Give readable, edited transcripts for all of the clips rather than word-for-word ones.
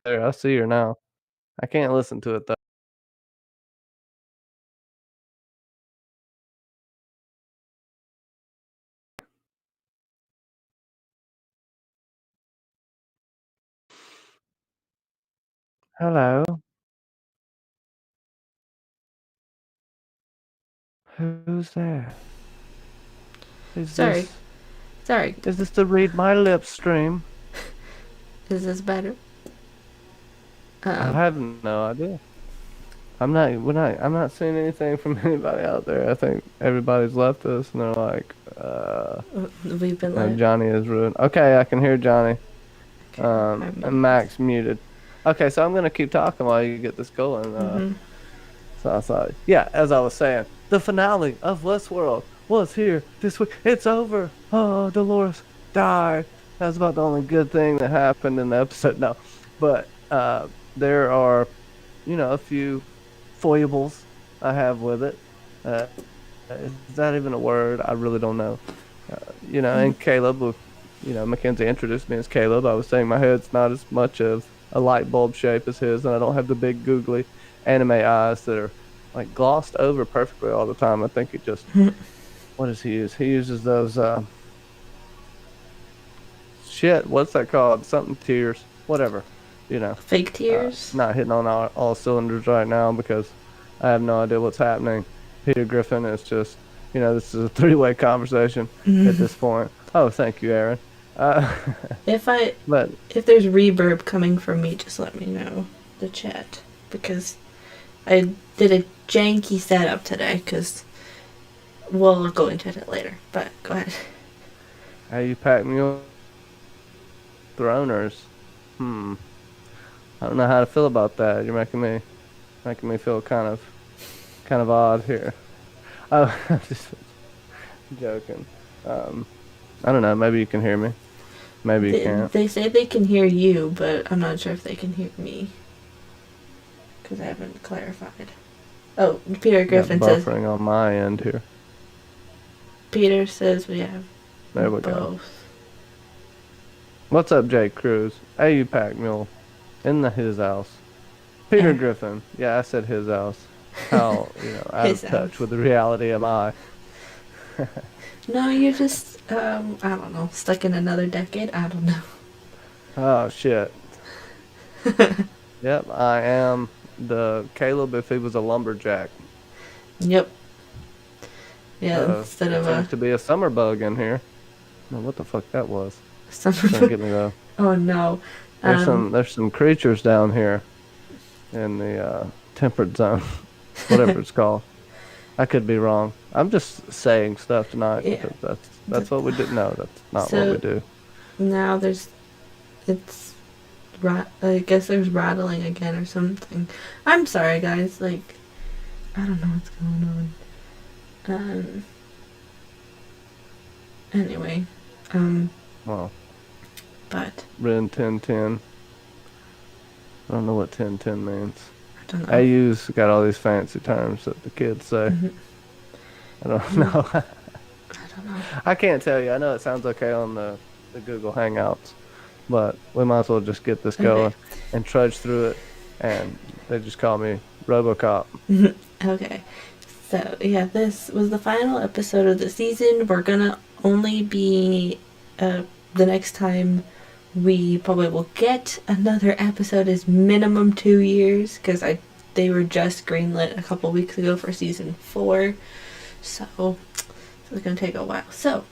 there. I see her now. I can't listen to it though. Hello. Who's there? Is Sorry. this Sorry. is this the Read My Lips stream? Is this better? I have no idea. I'm not seeing anything from anybody out there. I think everybody's left us and they're like, We've been live. Johnny is ruined. Okay, I can hear Johnny. Okay, And Max muted. Okay, so I'm gonna keep talking while you get this going. So I thought, yeah, as I was saying, the finale of Westworld was here this week. It's over. Oh, Dolores died. That's about the only good thing that happened in the episode. No, but there are, a few foibles I have with it. Uh, is that even a word? I really don't know. And Caleb, Mackenzie introduced me as Caleb. I was saying my head's not as much of a light bulb shape as his, and I don't have the big googly anime eyes that are like glossed over perfectly all the time. I think it just, what does he use? He uses those, shit, what's that called? Something tears, whatever, Fake tears? not hitting on all cylinders right now because I have no idea what's happening. Peter Griffin is just, this is a three-way conversation at this point. Oh, thank you, Erin. Uh, If but there's reverb coming from me, just let me know the chat because I did a janky setup today. Because we'll go into it later. But go ahead. how you pack mule throners? I don't know how to feel about that. You're making me feel kind of odd here. Oh, I'm just joking. I don't know. Maybe you can hear me. Maybe you can't. They say they can hear you, but I'm not sure if they can hear me because I haven't clarified. Oh, Peter Griffin says buffering on my end here. Peter says we have There we both. go. What's up, Jake Cruz? Hey, you pack mule. In his house. Peter Griffin. Yeah, I said his house. How, out of touch with the reality am I? No, you're just, I don't know, stuck in another decade? I don't know. Oh, shit. Yep, I am the Caleb if he was a lumberjack. Yep. Yeah, instead of seems to be a summer bug in here. No, what the fuck that was? Summer Don't get me though. Oh no. There's some creatures down here in the temperate zone, whatever it's called. I could be wrong. I'm just saying stuff tonight because that's what we do. No, that's not what we do. Now I guess there's rattling again or something. I'm sorry, guys. Like, I don't know what's going on. Anyway, well, but Ren 1010. I don't know what 1010 means. I don't know. AU's got all these fancy terms that the kids say. I don't know. I don't know. I can't tell you. I know it sounds okay on the Google Hangouts, but we might as well just get this going and trudge through it. And they just call me RoboCop. Okay. So, yeah, this was the final episode of the season. We're gonna only be, the next time we probably will get another episode is minimum 2 years, because they were just greenlit a couple weeks ago for season 4. So it's gonna take a while. So,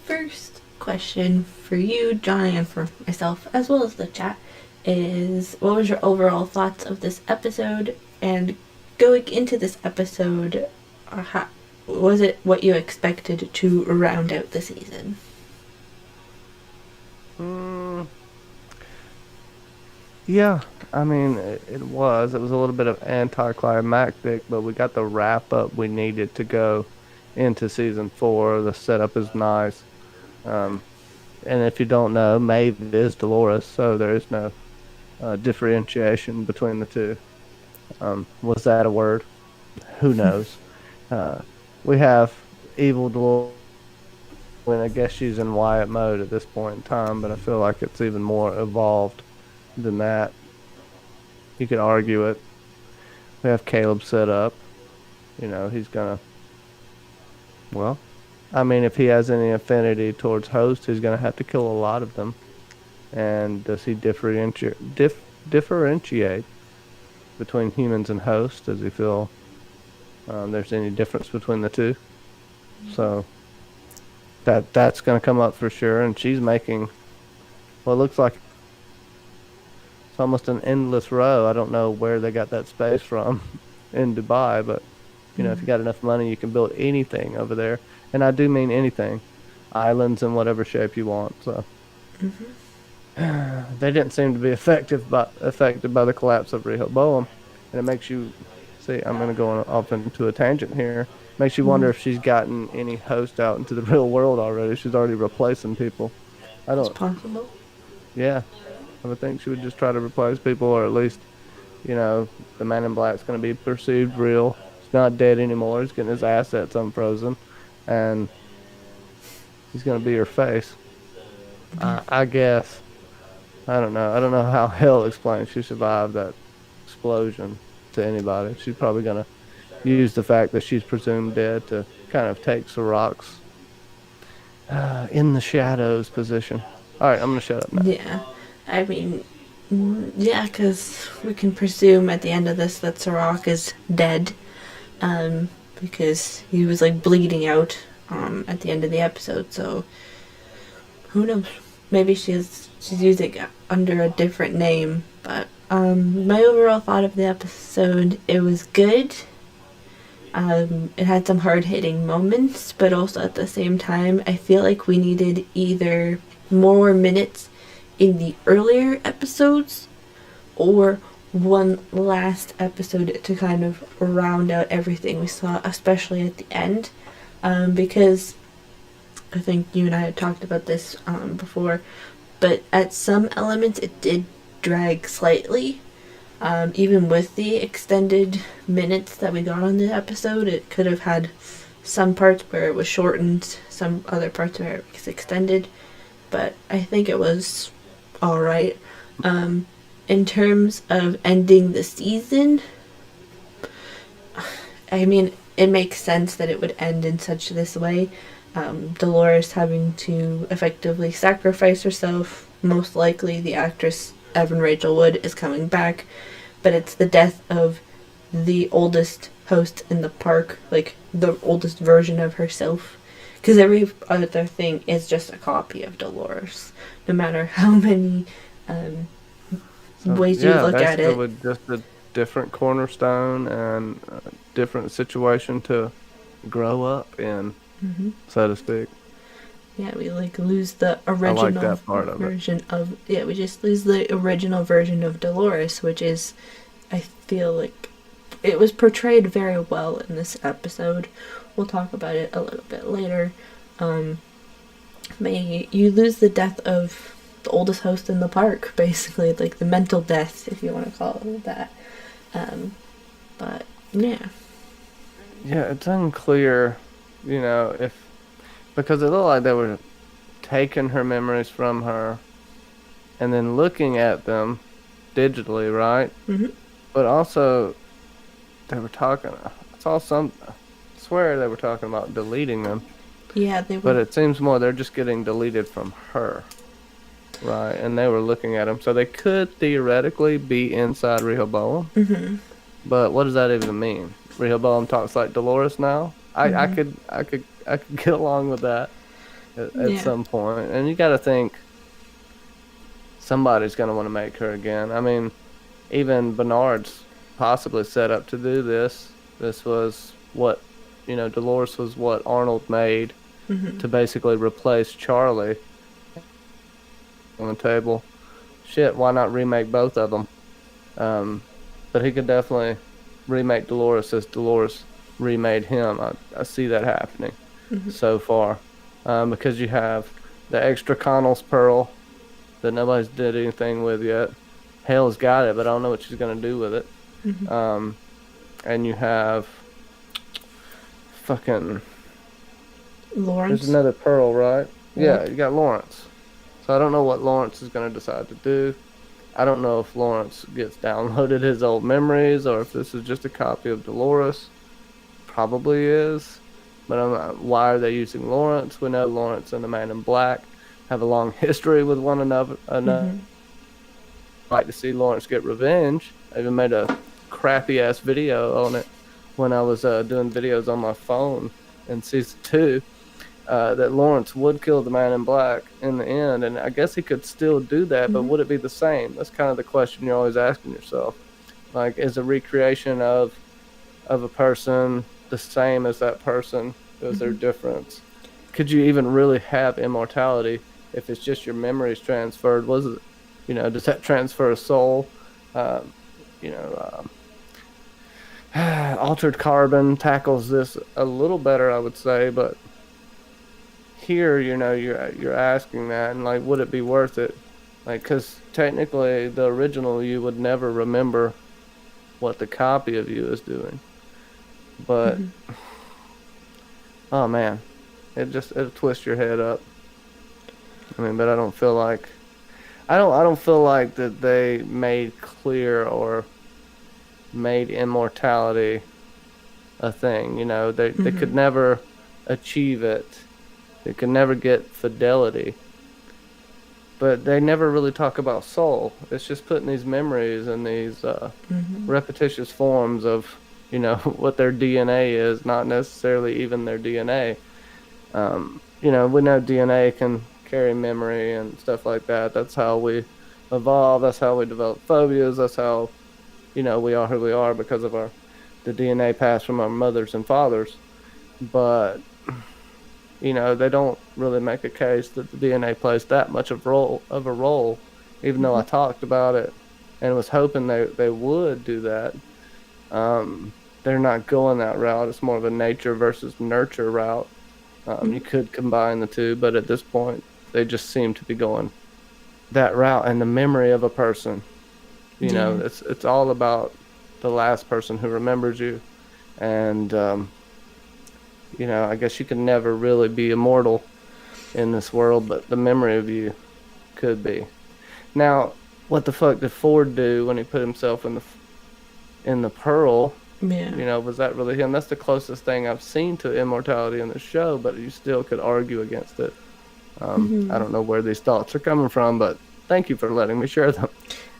first question for you, Johnny, and for myself, as well as the chat, is what was your overall thoughts of this episode? And going into this episode, was it what you expected to round out the season? Yeah, I mean, it was. It was a little bit of anticlimactic, but we got the wrap up we needed to go into season 4. The setup is nice. And if you don't know, Maeve is Dolores, so there is no differentiation between the two. Was that a word? Who knows? We have evil Dolores. I guess she's in Wyatt mode at this point in time, but I feel like it's even more evolved than that. You could argue it. We have Caleb set up. He's gonna. Well, I mean, if he has any affinity towards host, he's gonna have to kill a lot of them. And does he differentiate between humans and hosts? Does he feel there's any difference between the two? So that's going to come up for sure. And she's making what looks like it's almost an endless row. I don't know where they got that space from in Dubai, but if you got enough money, you can build anything over there. And I do mean anything, islands in whatever shape you want. So. They didn't seem to be affected by the collapse of Rehoboam, and it makes you see. I'm going to go off into a tangent here. Makes you wonder if she's gotten any host out into the real world already. She's already replacing people. It's possible. Yeah, I would think she would just try to replace people, or at least, the Man in Black's going to be perceived real. He's not dead anymore. He's getting his assets unfrozen, and he's going to be her face. I guess. I don't know. I don't know how hell explains she survived that explosion to anybody. She's probably going to use the fact that she's presumed dead to kind of take Sirach's in the shadows position. All right, I'm going to shut up now. Yeah. I mean, yeah, because we can presume at the end of this that Sirach is dead because he was, bleeding out at the end of the episode. So, who knows? Maybe she's using it under a different name, but my overall thought of the episode, it was good. It had some hard-hitting moments, but also at the same time, I feel like we needed either more minutes in the earlier episodes or one last episode to kind of round out everything we saw, especially at the end, because I think you and I had talked about this before, but at some elements it did drag slightly. Even with the extended minutes that we got on the episode, it could have had some parts where it was shortened, some other parts where it was extended, but I think it was alright. In terms of ending the season, I mean, it makes sense that it would end in such this way. Dolores having to effectively sacrifice herself. Most likely the actress Evan Rachel Wood is coming back, but it's the death of the oldest host in the park, the oldest version of herself, because every other thing is just a copy of Dolores, no matter how many ways you look at it. With just a different cornerstone and a different situation to grow up in. So to speak. Yeah, we lose the original I like that part of version of we just lose the original version of Dolores, which is, I feel like it was portrayed very well in this episode. We'll talk about it a little bit later. You lose the death of the oldest host in the park, basically, the mental death, if you want to call it that. But yeah. Yeah, it's unclear. Because it looked like they were taking her memories from her and then looking at them digitally, right? But also, they were talking, I swear they were talking about deleting them. Yeah, they were. But it seems more they're just getting deleted from her, right? And they were looking at them. So they could theoretically be inside Rehoboam. But what does that even mean? Rehoboam talks like Dolores now? I could get along with that at some point. And you got to think somebody's going to want to make her again. I mean, even Bernard's possibly set up to do this. This was what, Dolores was what Arnold made to basically replace Charlie on the table. Shit, why not remake both of them? But he could definitely remake Dolores as Dolores remade him. I see that happening so far, because you have the extra Connell's pearl that nobody's did anything with yet. Hale's got it, but I don't know what she's gonna do with it. And you have fucking Lawrence. There's another pearl, right? Yeah, you got Lawrence. So I don't know what Lawrence is gonna decide to do. I don't know if Lawrence gets downloaded his old memories or if this is just a copy of Dolores. Probably is. But why are they using Lawrence? We know Lawrence and the Man in Black have a long history with one another. Mm-hmm. Like to see Lawrence get revenge. I even made a crappy ass video on it when I was doing videos on my phone in season 2. That Lawrence would kill the Man in Black in the end, and I guess he could still do that, but Mm-hmm. would it be the same? That's kind of the question you're always asking yourself. Like, is a recreation of a person the same as that person? Is there Mm-hmm. difference? Could you even really have immortality if it's just your memories transferred? Was it, does that transfer a soul? Um, you know, Altered Carbon tackles this a little better, I would say, but here, you're asking that, and like, would it be worth it? Like, because technically, the original you would never remember what the copy of you is doing. But Mm-hmm. oh man, it'll twist your head up. I mean, but I don't feel like that they made clear or made immortality a thing. They Mm-hmm. could never achieve it. They could never get fidelity. But they never really talk about soul. It's just putting these memories and these Mm-hmm. repetitious forms of, what their DNA is, not necessarily even their DNA. We know DNA can carry memory and stuff like that. That's how we evolve. That's how we develop phobias. That's how, we are who we are because of the DNA passed from our mothers and fathers. But they don't really make a case that the DNA plays that much of a role, even though Mm-hmm. I talked about it and was hoping they would do that. They're not going that route. It's more of a nature versus nurture route. You could combine the two, but at this point, they just seem to be going that route. And the memory of a person, Yeah. it's all about the last person who remembers you. And I guess you can never really be immortal in this world, but the memory of you could be. Now, what the fuck did Ford do when he put himself in the Pearl? Yeah. Was that really him? That's the closest thing I've seen to immortality in the show, but you still could argue against it. I Mm-hmm. don't know where these thoughts are coming from, but thank you for letting me share them.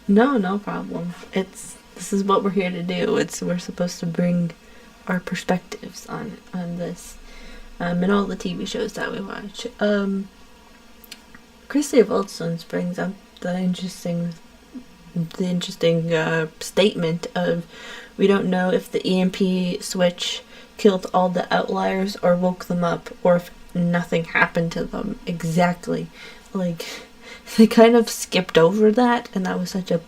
No, no problem. This is what we're here to do. We're supposed to bring our perspectives on this, and all the TV shows that we watch. Christy Wilson brings up the interesting statement of we don't know if the EMP switch killed all the outliers or woke them up, or if nothing happened to them exactly. Like, they kind of skipped over that, and that was such a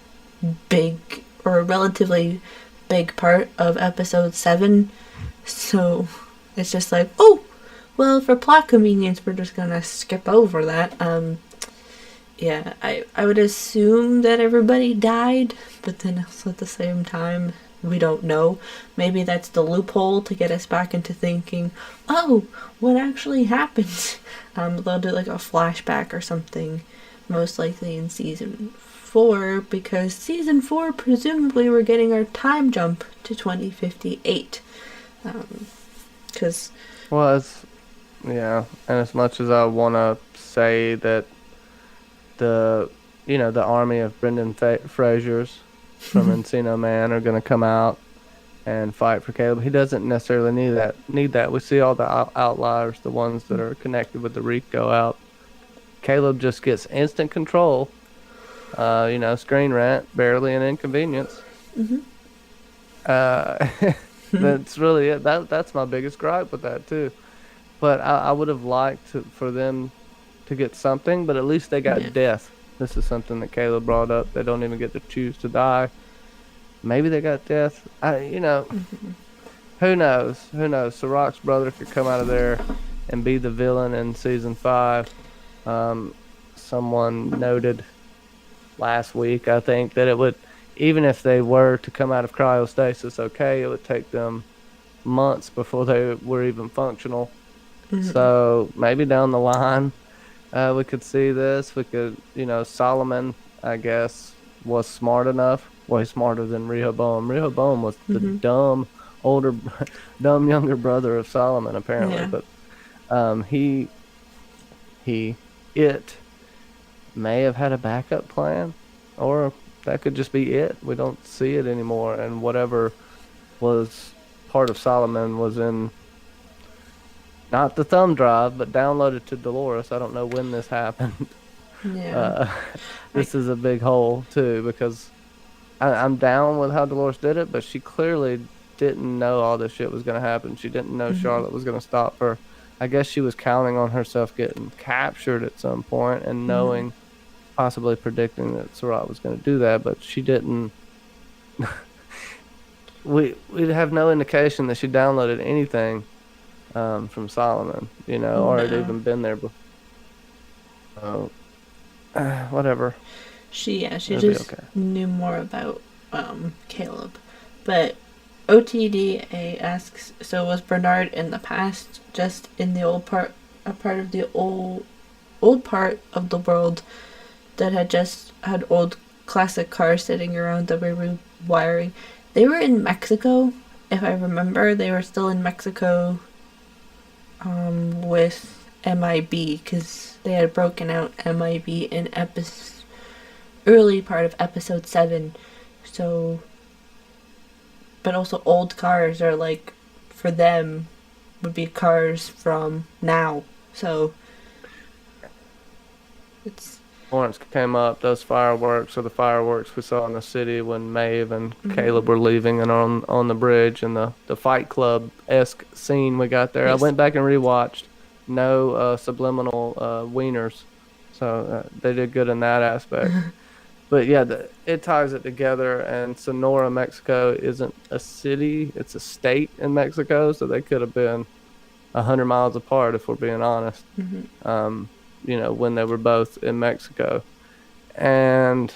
big or a relatively big part of episode 7. So it's just like, oh, well, for plot convenience, we're just gonna skip over that. Yeah, I would assume that everybody died, but then also at the same time, we don't know. Maybe that's the loophole to get us back into thinking, oh, what actually happened? They'll do like a flashback or something, most likely in season 4, because season 4, presumably, we're getting our time jump to 2058. Because, Well, yeah, and as much as I want to say that the army of Brendan Frasers from Encino Man are going to come out and fight for Caleb, he doesn't necessarily need that. We see all the outliers, the ones that are connected with the Rico out. Caleb just gets instant control. Screen rant, barely an inconvenience. Uh, that's really it. That's my biggest gripe with that too. But I would have liked for them to get something, but at least they yeah. got death. This is something that Caleb brought up. They don't even get to choose to die. Maybe they got death. Who knows? Who knows? Sirach's brother could come out of there and be the villain in season 5. Um, Someone noted last week, I think, that it would, even if they were to come out of cryostasis, okay, it would take them months before they were even functional. So maybe down the line, we could see this. We could, Solomon, I guess, was smart enough, way smarter than Rehoboam. Rehoboam was the dumb older, dumb younger brother of Solomon, apparently. Yeah. But he he it may have had a backup plan, or that could just be it. We don't see it anymore, and whatever was part of Solomon was in not the thumb drive, but downloaded to Dolores. I don't know when this happened. Yeah. Uh, this is a big hole too, because I'm down with how Dolores did it, but she clearly didn't know all this shit was going to happen. She didn't know Charlotte was going to stop her. I guess she was counting on herself getting captured at some point and knowing, possibly predicting that Surratt was going to do that, but she didn't. We'd have no indication that she downloaded anything from Solomon, or had No. even been there before. So, whatever. She It'll be just okay. knew more about Caleb. But OTDA asks, so was Bernard in the past just in the old part, a part of the old part of the world that had old classic cars sitting around that were rewiring? They were in Mexico, if I remember. They were still in Mexico with MIB, because they had broken out MIB in early part of episode 7. So, but also old cars are like, for them, would be cars from now. So, it's... Lawrence came up, does fireworks, or the fireworks we saw in the city when Maeve and Caleb were leaving and on the bridge, and the Fight Club-esque scene we got there. Yes. I went back and rewatched. No subliminal wieners, so they did good in that aspect. But yeah, it ties it together, and Sonora, Mexico isn't a city, it's a state in Mexico, so they could have been 100 miles apart if we're being honest. When they were both in Mexico. And,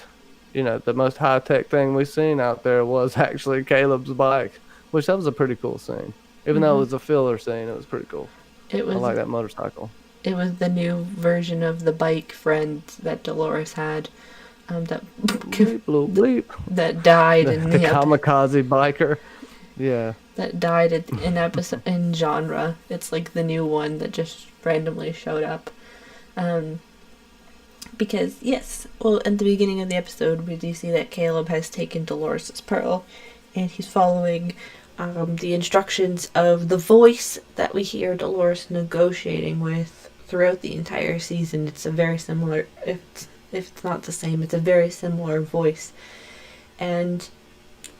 the most high-tech thing we've seen out there was actually Caleb's bike, which that was a pretty cool scene. Even though it was a filler scene, it was pretty cool. I like that motorcycle. It was the new version of the bike friend that Dolores had. That bleep, bloop, bleep. That died in the kamikaze biker. Yeah. That died in genre. It's like the new one that just randomly showed up. Because, yes, well, at the beginning of the episode, we do see that Caleb has taken Dolores' pearl, and he's following the instructions of the voice that we hear Dolores negotiating with throughout the entire season. It's a very similar, if it's not the same, it's a very similar voice. And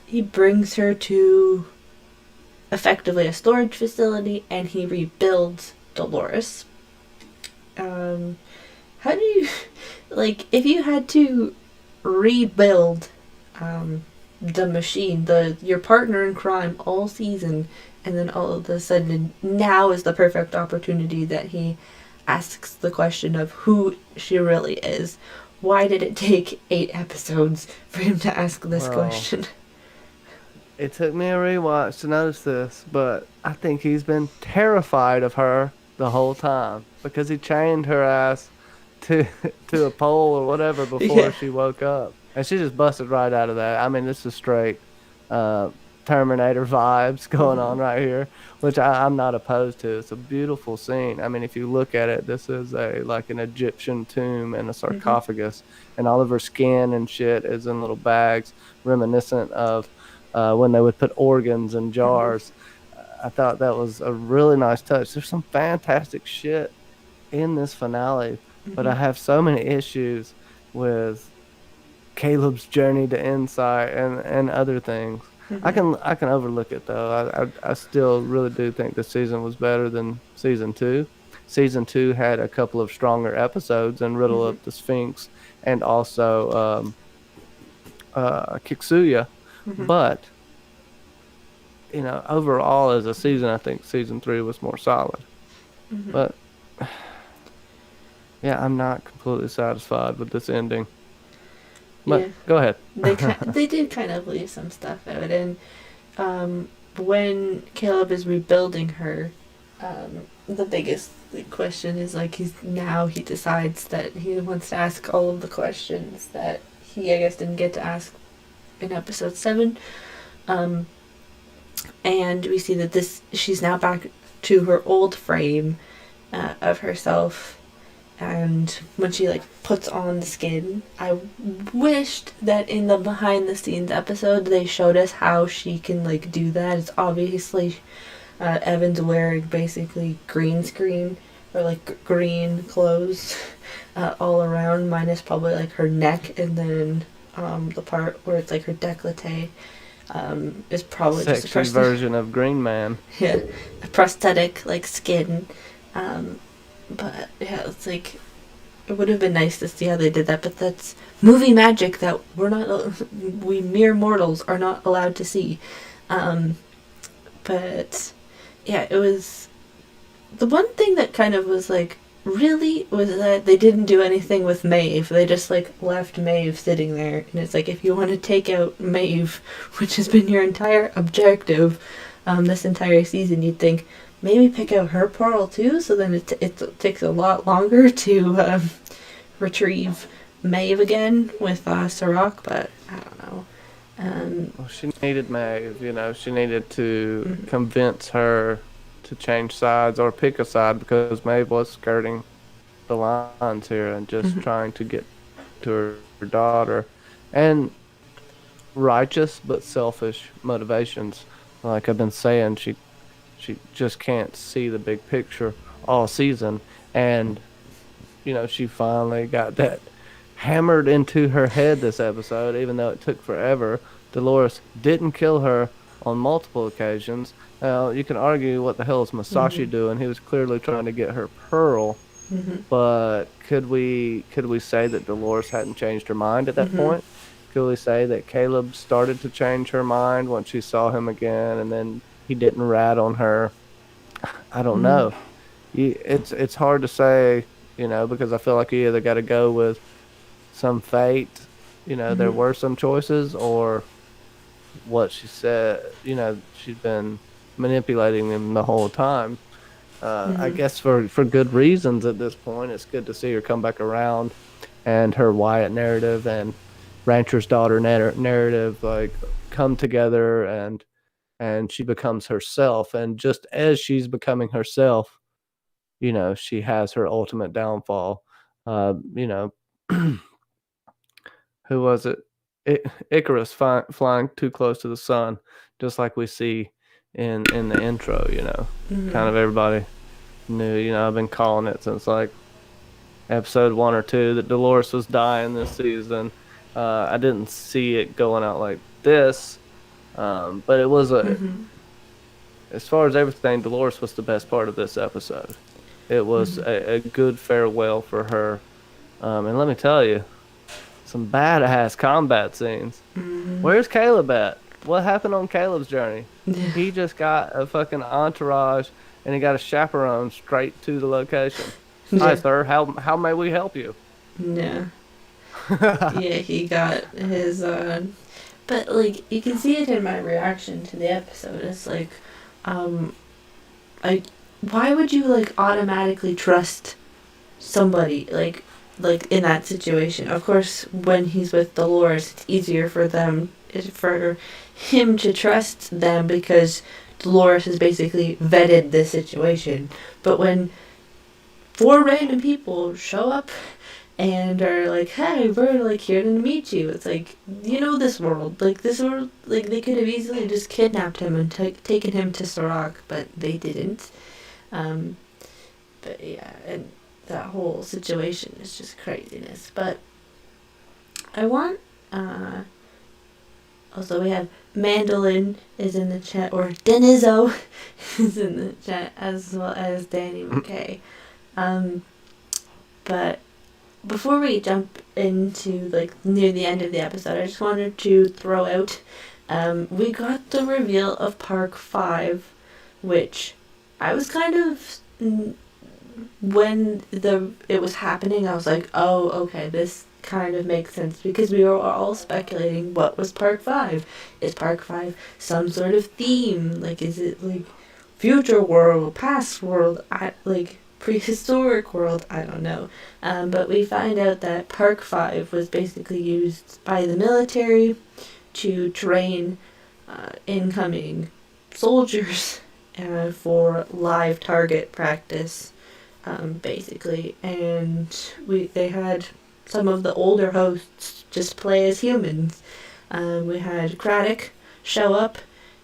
he brings her to effectively a storage facility, and he rebuilds Dolores. How do you, if you had to rebuild the machine, your partner in crime all season, and then all of a sudden now is the perfect opportunity that he asks the question of who she really is. Why did it take 8 episodes for him to ask this question? It took me a rewatch to notice this, but I think he's been terrified of her the whole time, because he chained her ass to a pole or whatever before she woke up, and she just busted right out of that. I mean, this is straight Terminator vibes going on right here, which I'm not opposed to. It's a beautiful scene. I mean, if you look at it, this is like an Egyptian tomb and a sarcophagus, and all of her skin and shit is in little bags, reminiscent of when they would put organs in jars. I thought that was a really nice touch. There's some fantastic shit in this finale, but I have so many issues with Caleb's journey to insight and other things. I can overlook it though. I still really do think this season was better than season 2. Season 2 had a couple of stronger episodes and Riddle of the Sphinx and also Kiksuya, but overall as a season, I think season 3 was more solid. But yeah, I'm not completely satisfied with this ending. But go ahead. They did kind of leave some stuff out, and when Caleb is rebuilding her, the biggest question is he decides that he wants to ask all of the questions that he, I guess, didn't get to ask in episode 7. And we see that she's now back to her old frame of herself. And when she, like, puts on the skin, I wished that in the behind the scenes episode they showed us how she can, like, do that. It's obviously Evan's wearing basically green screen or, like, green clothes all around, minus probably, like, her neck, and then the part where it's, like, her décolleté is probably sexy just a version of Green Man. Yeah, a prosthetic, like, skin. But yeah, it's like, it would have been nice to see how they did that, but that's movie magic that we mere mortals are not allowed to see. But yeah, it was, the one thing that kind of was like, really, was that they didn't do anything with Maeve. They just, like, left Maeve sitting there, and it's like, if you want to take out Maeve, which has been your entire objective this entire season, you'd think, maybe pick out her pearl too, so then it takes a lot longer to retrieve Maeve again with Sirach, but I don't know. Well, she needed Maeve, she needed to convince her to change sides or pick a side, because Maeve was skirting the lines here and just trying to get to her daughter. And righteous but selfish motivations. Like I've been saying, she just can't see the big picture all season, and she finally got that hammered into her head this episode, even though it took forever. Dolores didn't kill her on multiple occasions. Now you can argue, what the hell is Masashi doing? He was clearly trying to get her pearl, but could we say that Dolores hadn't changed her mind at that point? Could we say that Caleb started to change her mind once she saw him again, and then he didn't rat on her? I don't know. It's hard to say, because I feel like you either got to go with some fate, there were some choices, or what she said, she's been manipulating him the whole time. I guess for good reasons at this point. It's good to see her come back around, and her Wyatt narrative and Rancher's Daughter narrative, like, come together, and she becomes herself. And just as she's becoming herself, she has her ultimate downfall. Who was it? Icarus flying too close to the sun, just like we see in the intro. Kind of everybody knew. I've been calling it since like episode 1 or 2 that Dolores was dying this season. I didn't see it going out like this, but it was as far as everything, Dolores was the best part of this episode. It was a good farewell for her, and let me tell you, some badass combat scenes. Where's Caleb at? What happened on Caleb's journey? He just got a fucking entourage, and he got a chaperone straight to the location. Hi, sir. How may we help you? Yeah. Yeah, he got his, but, like, you can see it in my reaction to the episode. It's like, why would you, like, automatically trust somebody, like in that situation? Of course, when he's with Dolores, it's easier for him to trust them, because Dolores has basically vetted this situation. But when 4 random people show up and are like, hey, we're, like, here to meet you, it's like, this world, like, they could have easily just kidnapped him and taken him to Sirach, but they didn't. But yeah, and that whole situation is just craziness. But I want, also we have Mandolin is in the chat, or Denizzo is in the chat, as well as Danny McKay. But before we jump into, like, near the end of the episode, I just wanted to throw out, we got the reveal of Park 5, which I was kind of, when it was happening, I was like, oh, okay, this kind of makes sense, because we were all speculating, what was Park 5? Is Park 5 some sort of theme? Like, is it, like, future world, past world? prehistoric world, I don't know. But we find out that Park 5 was basically used by the military to train incoming soldiers for live target practice, basically. And they had some of the older hosts just play as humans. We had Craddock show up,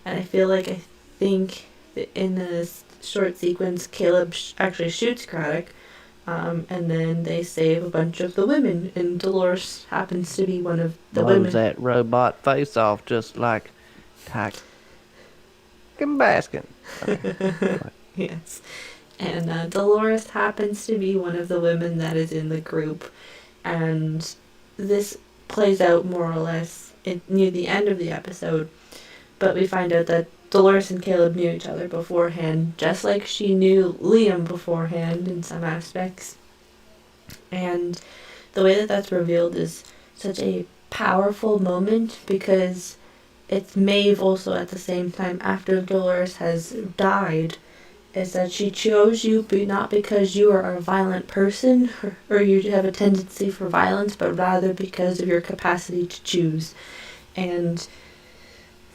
and I think that in this short sequence, Caleb actually shoots Craddock, and then they save a bunch of the women, and Dolores happens to be one of the Blows women. that robot face off just like Tyke Baskin. Okay. Yes. And Dolores happens to be one of the women that is in the group, and this plays out more or less near the end of the episode, but we find out that Dolores and Caleb knew each other beforehand, just like she knew Liam beforehand in some aspects. And the way that that's revealed is such a powerful moment, because it's Maeve also at the same time, after Dolores has died, is that she chose you not because you are a violent person or you have a tendency for violence, but rather because of your capacity to choose. And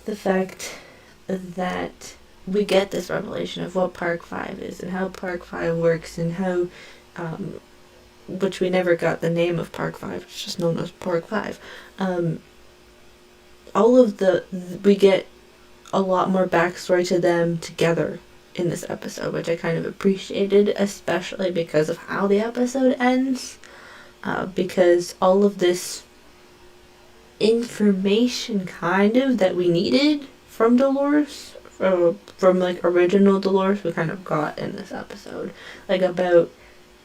the fact that we get this revelation of what Park 5 is and how Park 5 works, and how, which we never got the name of Park 5, it's just known as Park 5. We get a lot more backstory to them together in this episode, which I kind of appreciated, especially because of how the episode ends. Because all of this information kind of that we needed from Dolores, from like original Dolores, we kind of got in this episode, like about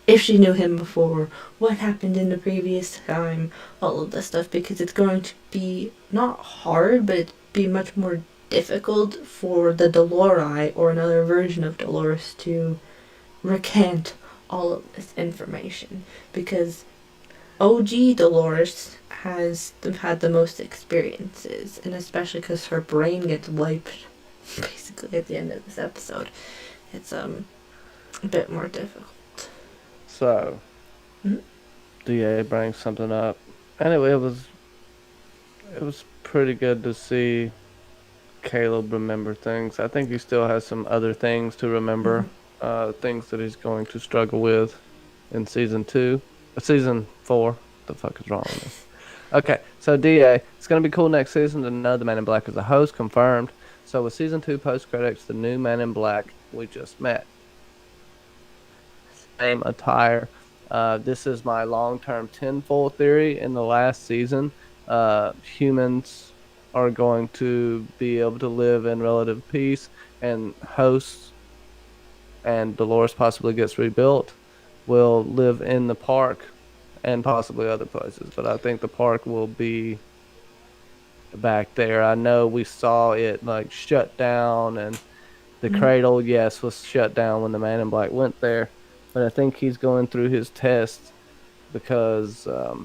if she knew him before, what happened in the previous time, all of this stuff, because it's going to be not hard, but it'd be much more difficult for the Dolori or another version of Dolores to recant all of this information, because OG Dolores has had the most experiences, and especially because her brain gets wiped basically at the end of this episode, it's a bit more difficult. So, DA brings something up. Anyway, it was pretty good to see Caleb remember things. I think he still has some other things to remember, things that he's going to struggle with in season 4. The fuck is wrong with me? Okay, so DA, it's gonna be cool next season to know the Man in Black as a host, confirmed. So with season 2 post credits, the new Man in Black we just met. Same attire. This is my long-term tinfoil theory. In the last season, humans are going to be able to live in relative peace, and hosts, and Dolores possibly gets rebuilt, will live in the park and possibly other places. But I think the park will be back there. I know we saw it like shut down, and the cradle, yes, was shut down when the Man in Black went there. But I think he's going through his test because I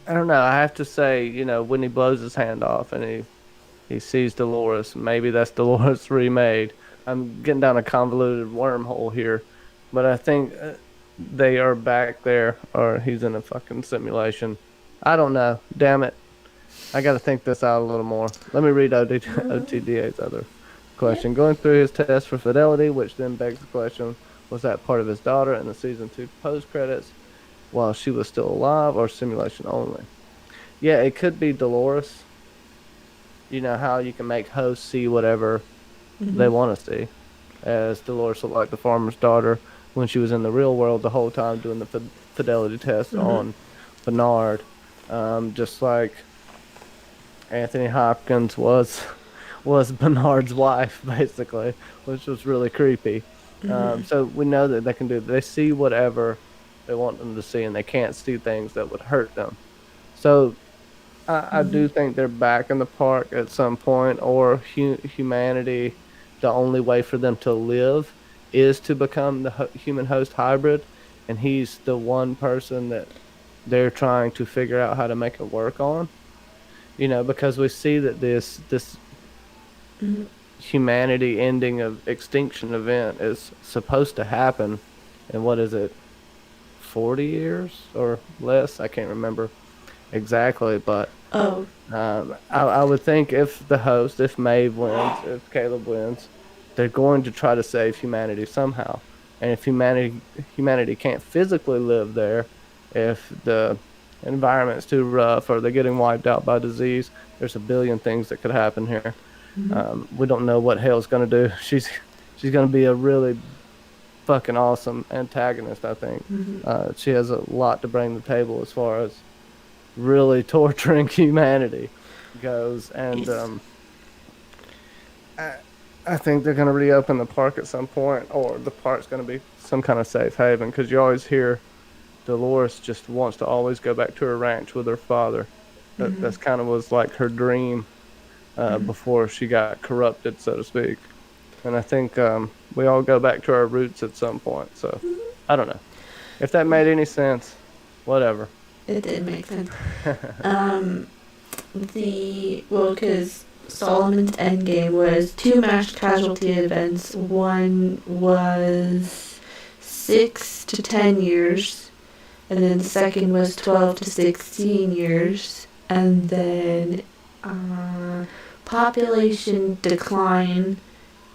don't know. I have to say, when he blows his hand off and he sees Dolores, maybe that's Dolores remade. I'm getting down a convoluted wormhole here, but I think they are back there, or he's in a fucking simulation. I don't know. Damn it. I got to think this out a little more. Let me read OTDA's other question. Yep. Going through his test for fidelity, which then begs the question, was that part of his daughter in the season 2 post credits while she was still alive, or simulation only? Yeah, it could be Dolores. You know how you can make hosts see whatever they want to see, as Dolores looked like the farmer's daughter when she was in the real world the whole time doing the fidelity test on Bernard, just like Anthony Hopkins was Bernard's wife, basically, which was really creepy. So we know that they can do. They see whatever they want them to see, and they can't see things that would hurt them. So I do think they're back in the park at some point, or humanity. The only way for them to live is to become the human host hybrid, and he's the one person that they're trying to figure out how to make it work on. Because we see that this humanity ending of extinction event is supposed to happen in what is it, 40 years or less? I can't remember exactly, but Oh, I would think if Maeve wins, if Caleb wins, they're going to try to save humanity somehow. And if humanity can't physically live there, if the environment's too rough or they're getting wiped out by disease, there's a billion things that could happen here. We don't know what Hale's going to do. She's going to be a really fucking awesome antagonist, I think. She has a lot to bring to the table as far as really torturing humanity goes. And yes. I, I think they're going to reopen the park at some point, or the park's going to be some kind of safe haven, because you always hear Dolores just wants to always go back to her ranch with her father. That's kind of was like her dream before she got corrupted, so to speak. And I think we all go back to our roots at some point. So I don't know if that made any sense. Whatever. It did make sense. Because Solomon's endgame was 2 mass casualty events. One was 6 to 10 years, and then the second was 12 to 16 years, and then population decline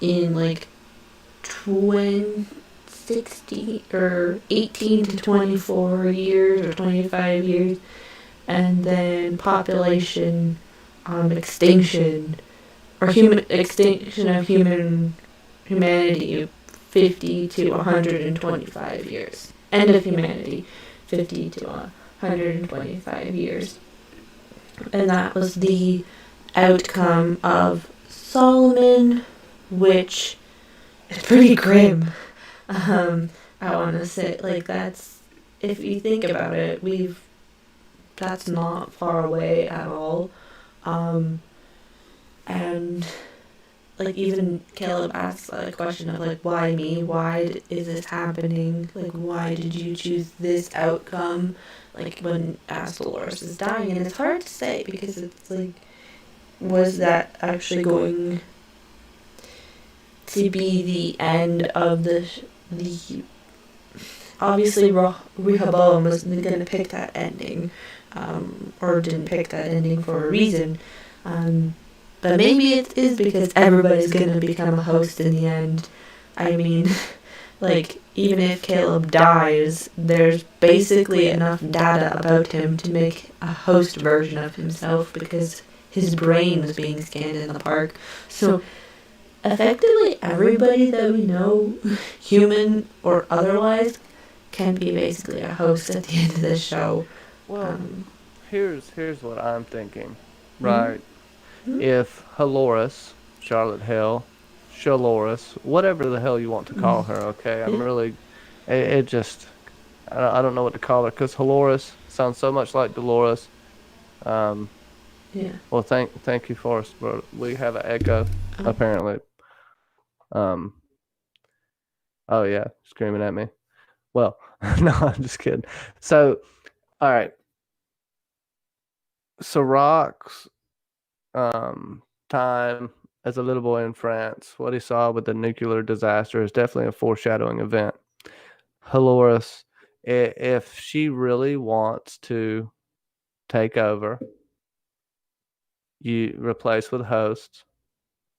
in like 60 or 18 to 24 years or 25 years, and then population extinction or human extinction of humanity 50 to 125 years. End of humanity 50 to 125 years. And that was the outcome of Solomon, which is pretty grim. I want to say, like, that's, if you think about it, that's not far away at all. And like, even Caleb asks a question of like, why me? Why is this happening? Like, why did you choose this outcome? Like, when Dolores is dying, and it's hard to say because it's like, was that actually going to be the end of the obviously Rehoboam was going to pick that ending, or didn't pick that ending for a reason, but maybe it is because everybody's going to become a host in the end. I mean, like, even if Caleb dies, there's basically enough data about him to make a host version of himself because his brain was being scanned in the park. So effectively everybody that we know, human or otherwise, can be basically a host at the end of this show. Well, here's what I'm thinking, right? If Halores, Charlotte Hale, Shaloris, whatever the hell you want to call her, okay? I'm really, it just, I don't know what to call her, because Halores sounds so much like Dolores. Um, Yeah. well, thank you, Forrest, but we have an echo, apparently. Um, oh yeah, screaming at me. Well, no, I'm just kidding. So, all right. Sirach's time as a little boy in France, what he saw with the nuclear disaster is definitely a foreshadowing event. Halores, if she really wants to take over, you replace with hosts.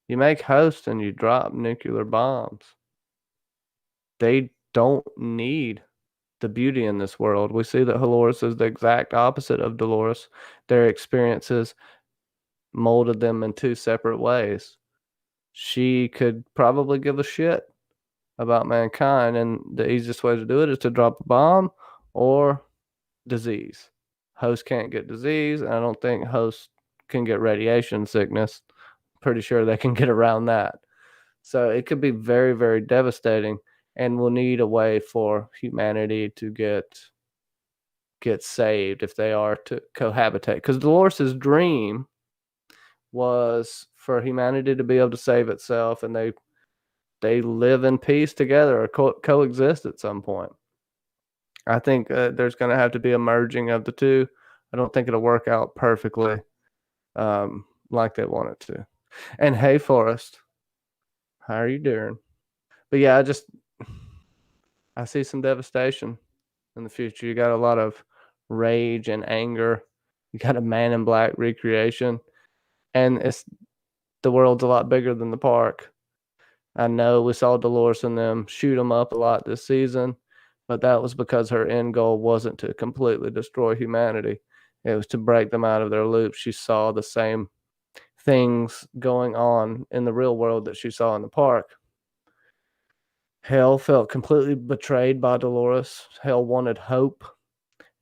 You make hosts and you drop nuclear bombs. They don't need the beauty in this world. We see that Halores is the exact opposite of Dolores. Their experiences molded them in 2 separate ways. She could probably give a shit about mankind, and the easiest way to do it is to drop a bomb or disease. Hosts can't get disease, and I don't think hosts can get radiation sickness. Pretty sure they can get around that. So it could be very, very devastating, and we'll need a way for humanity to get saved if they are to cohabitate. Because Dolores' dream was for humanity to be able to save itself, and they live in peace together or coexist at some point. I think there's going to have to be a merging of the two. I don't think it'll work out perfectly like they want it to. And hey, Forrest, How are you doing? But yeah, I see some devastation in the future. You got a lot of rage and anger. You got a Man in Black recreation, and the world's a lot bigger than the park. I know we saw Dolores and them shoot them up a lot this season, but that was because her end goal wasn't to completely destroy humanity. It was to break them out of their loop. She saw the same things going on in the real world that she saw in the park. Hell felt completely betrayed by Dolores. Hell wanted hope,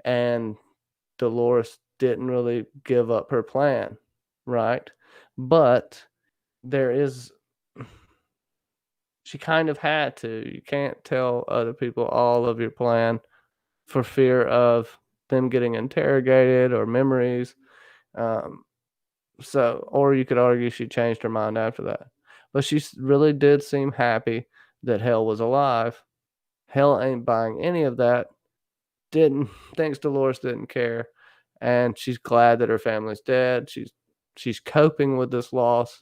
and Dolores didn't really give up her plan, right? But there is, she kind of had to. You can't tell other people all of your plan for fear of them getting interrogated or memories. Um, or you could argue she changed her mind after that. But she really did seem happy that Hell was alive. Hell ain't buying any of that. Didn't thinks Dolores didn't care, and she's glad that her family's dead. She's coping with this loss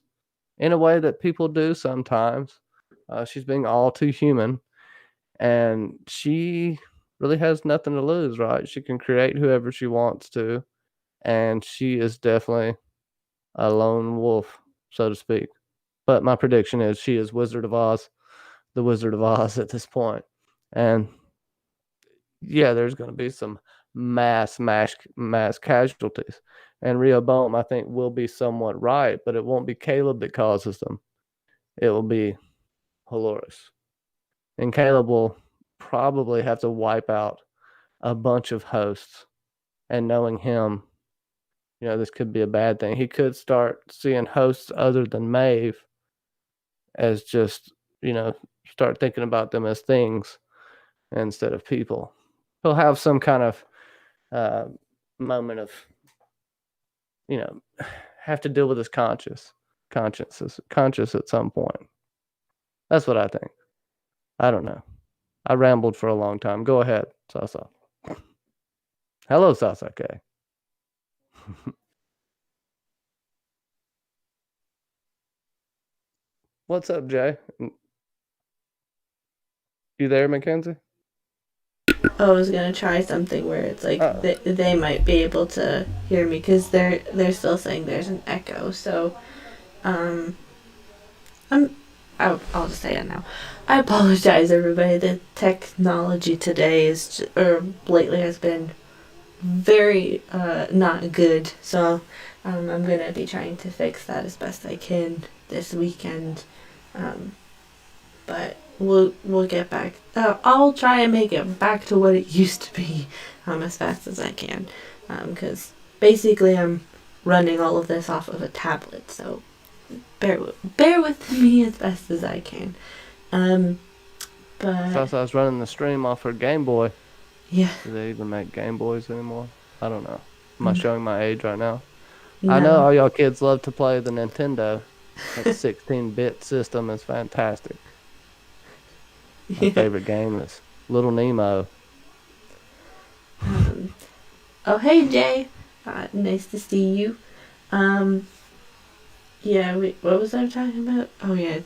in a way that people do sometimes. She's being all too human, and she really has nothing to lose, right? She can create whoever she wants to, and she is definitely a lone wolf, so to speak. But my prediction is she is Wizard of Oz, the Wizard of Oz at this point. And yeah, there's going to be some mass casualties. And Rehoboam, I think, will be somewhat right, but it won't be Caleb that causes them. It will be Dolores. And Caleb will probably have to wipe out a bunch of hosts. And knowing him, this could be a bad thing. He could start seeing hosts other than Maeve as just, start thinking about them as things instead of people. He'll have some kind of moment of, have to deal with his conscience at some point. That's what I think. I don't know. I rambled for a long time. Go ahead, Sasa. Hello, Sasake. What's up, Jay? You there, Mackenzie? I was gonna try something where it's like they might be able to hear me because they're still saying there's an echo. So, I'll just say it now. I apologize, everybody. The technology today lately has been very not good. So, I'm gonna be trying to fix that as best I can this weekend. But we'll get back. I'll try and make it back to what it used to be as fast as I can. Because basically I'm running all of this off of a tablet, so bear with me as best as I can. But I was running the stream off her Game Boy. Yeah. Do they even make Game Boys anymore? I don't know. Am I showing my age right now? No. I know all y'all kids love to play the Nintendo. That 16-bit system is fantastic. My favorite game is Little Nemo. Oh, hey, Jay. Nice to see you. Yeah, what was I talking about? Oh, yeah,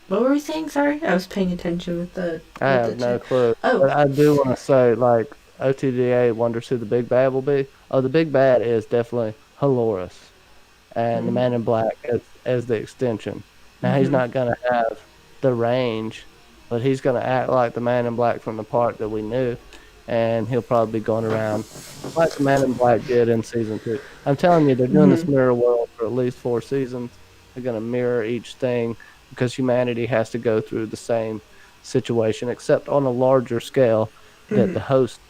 what were we saying? Sorry, I was paying attention with the. I have no clue. Oh, but I do want to say, OTDA wonders who the big bad will be. Oh, the big bad is definitely Dolores, and the Man in Black as the extension. Now he's not gonna have the range, but he's gonna act like the Man in Black from the part that we knew, and he'll probably be going around like the Man in Black did in season 2. I'm telling you, they're doing this mirror world for at least 4 seasons. They're gonna mirror each thing because humanity has to go through the same situation, except on a larger scale that the hosts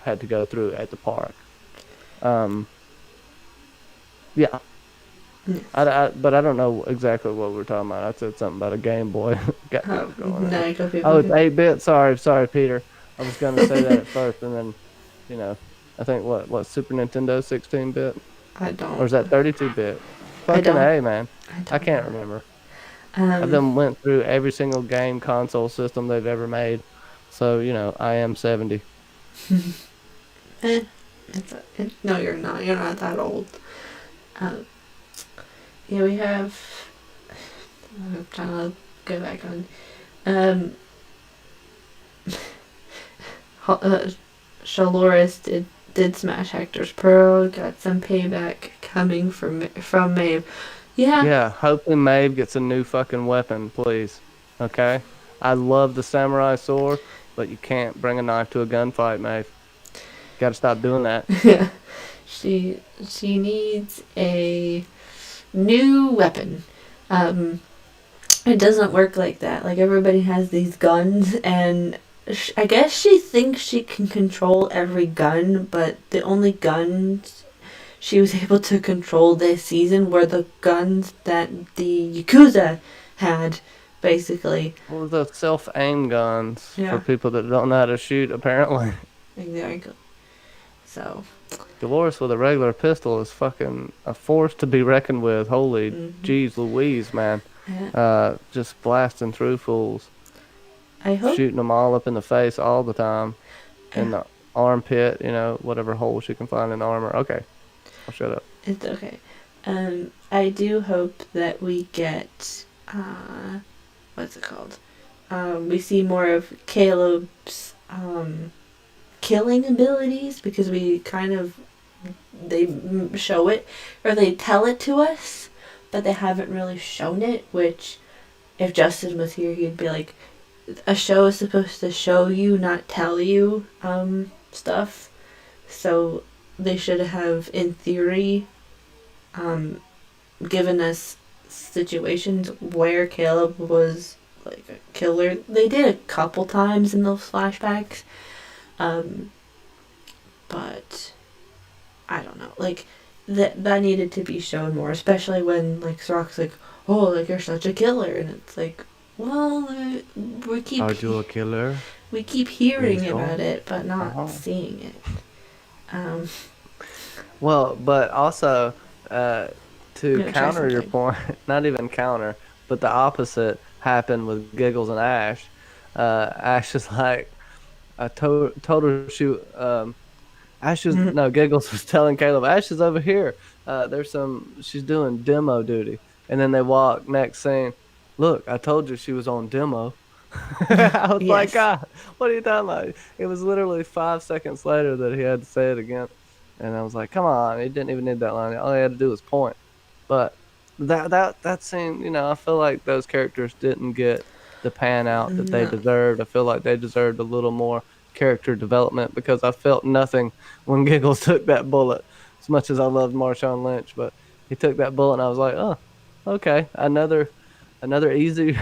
had to go through at the park. Yeah. But I don't know exactly what we're talking about. I said something about a Game Boy. Got going on. It's 8-bit. Sorry, Peter. I was going to say that at first, and then, I think what Super Nintendo 16-bit? I don't. Or is that 32-bit? Fucking A, man. I can't remember. I've then went through every single game console system they've ever made. So, I am 70. No, you're not. You're not that old. Yeah, we have I'm trying to go back on. Um, Shaloris did smash Hector's pearl. Got some payback coming from Maeve. Yeah. Yeah, hopefully Maeve gets a new fucking weapon, please. Okay? I love the samurai sword, but you can't bring a knife to a gunfight, Maeve. Gotta stop doing that. Yeah. She needs a new weapon. Um, it doesn't work like that. Like everybody has these guns, and I guess she thinks she can control every gun, but the only guns she was able to control this season were the guns that the Yakuza had, basically. Well, the self-aim guns Yeah. for people that don't know how to shoot, apparently. Exactly. So. Dolores with a regular pistol is fucking a force to be reckoned with. Holy jeez Louise, man. Yeah. Just blasting through fools. I hope. Shooting them all up in the face all the time. In the armpit, whatever hole she can find in the armor. Okay. I'll shut up. It's okay. I do hope that we get, what's it called? We see more of Caleb's, killing abilities, because we they show it, or they tell it to us, but they haven't really shown it, which, if Justin was here, he'd be like, a show is supposed to show you, not tell you, stuff. So they should have, in theory, given us situations where Caleb was like a killer. They did a couple times in those flashbacks, but I don't know. Like that needed to be shown more, especially when like Srock's like, "Oh, like you're such a killer," and it's like, well, we keep. Are you a killer? We keep hearing about it, but not seeing it. Well, but also, to counter your point, not even counter, but the opposite happened with Giggles and Ash. Ash is like a total shoot. No, Giggles was telling Caleb, Ash is over here. She's doing demo duty. And then they walk, next scene, look, I told you she was on demo. I was like, God, what are you talking about? It was literally 5 seconds later that he had to say it again. And I was like, come on, he didn't even need that line. All he had to do was point. But that scene, I feel like those characters didn't get the pan out that they deserved. I feel like they deserved a little more character development, because I felt nothing when Giggles took that bullet. As much as I loved Marshawn Lynch, but he took that bullet and I was like, oh, okay, another easy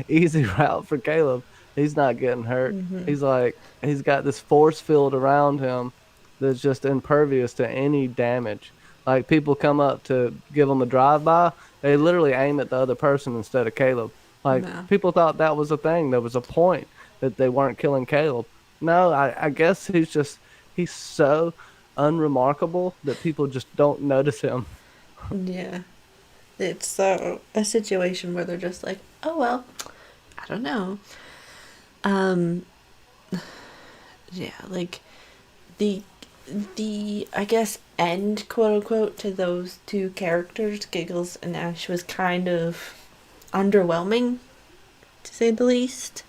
easy route for Caleb. He's not getting hurt. He's got this force field around him that's just impervious to any damage. Like, people come up to give him a drive-by, they literally aim at the other person instead of Caleb. People thought that was a thing. There was a point that they weren't killing Caleb. No, I guess he's so unremarkable that people just don't notice him. Yeah. It's a situation where they're just like, oh, well, I don't know. Yeah, like, the I guess, end, quote-unquote, to those two characters, Giggles and Ash, was kind of underwhelming, to say the least.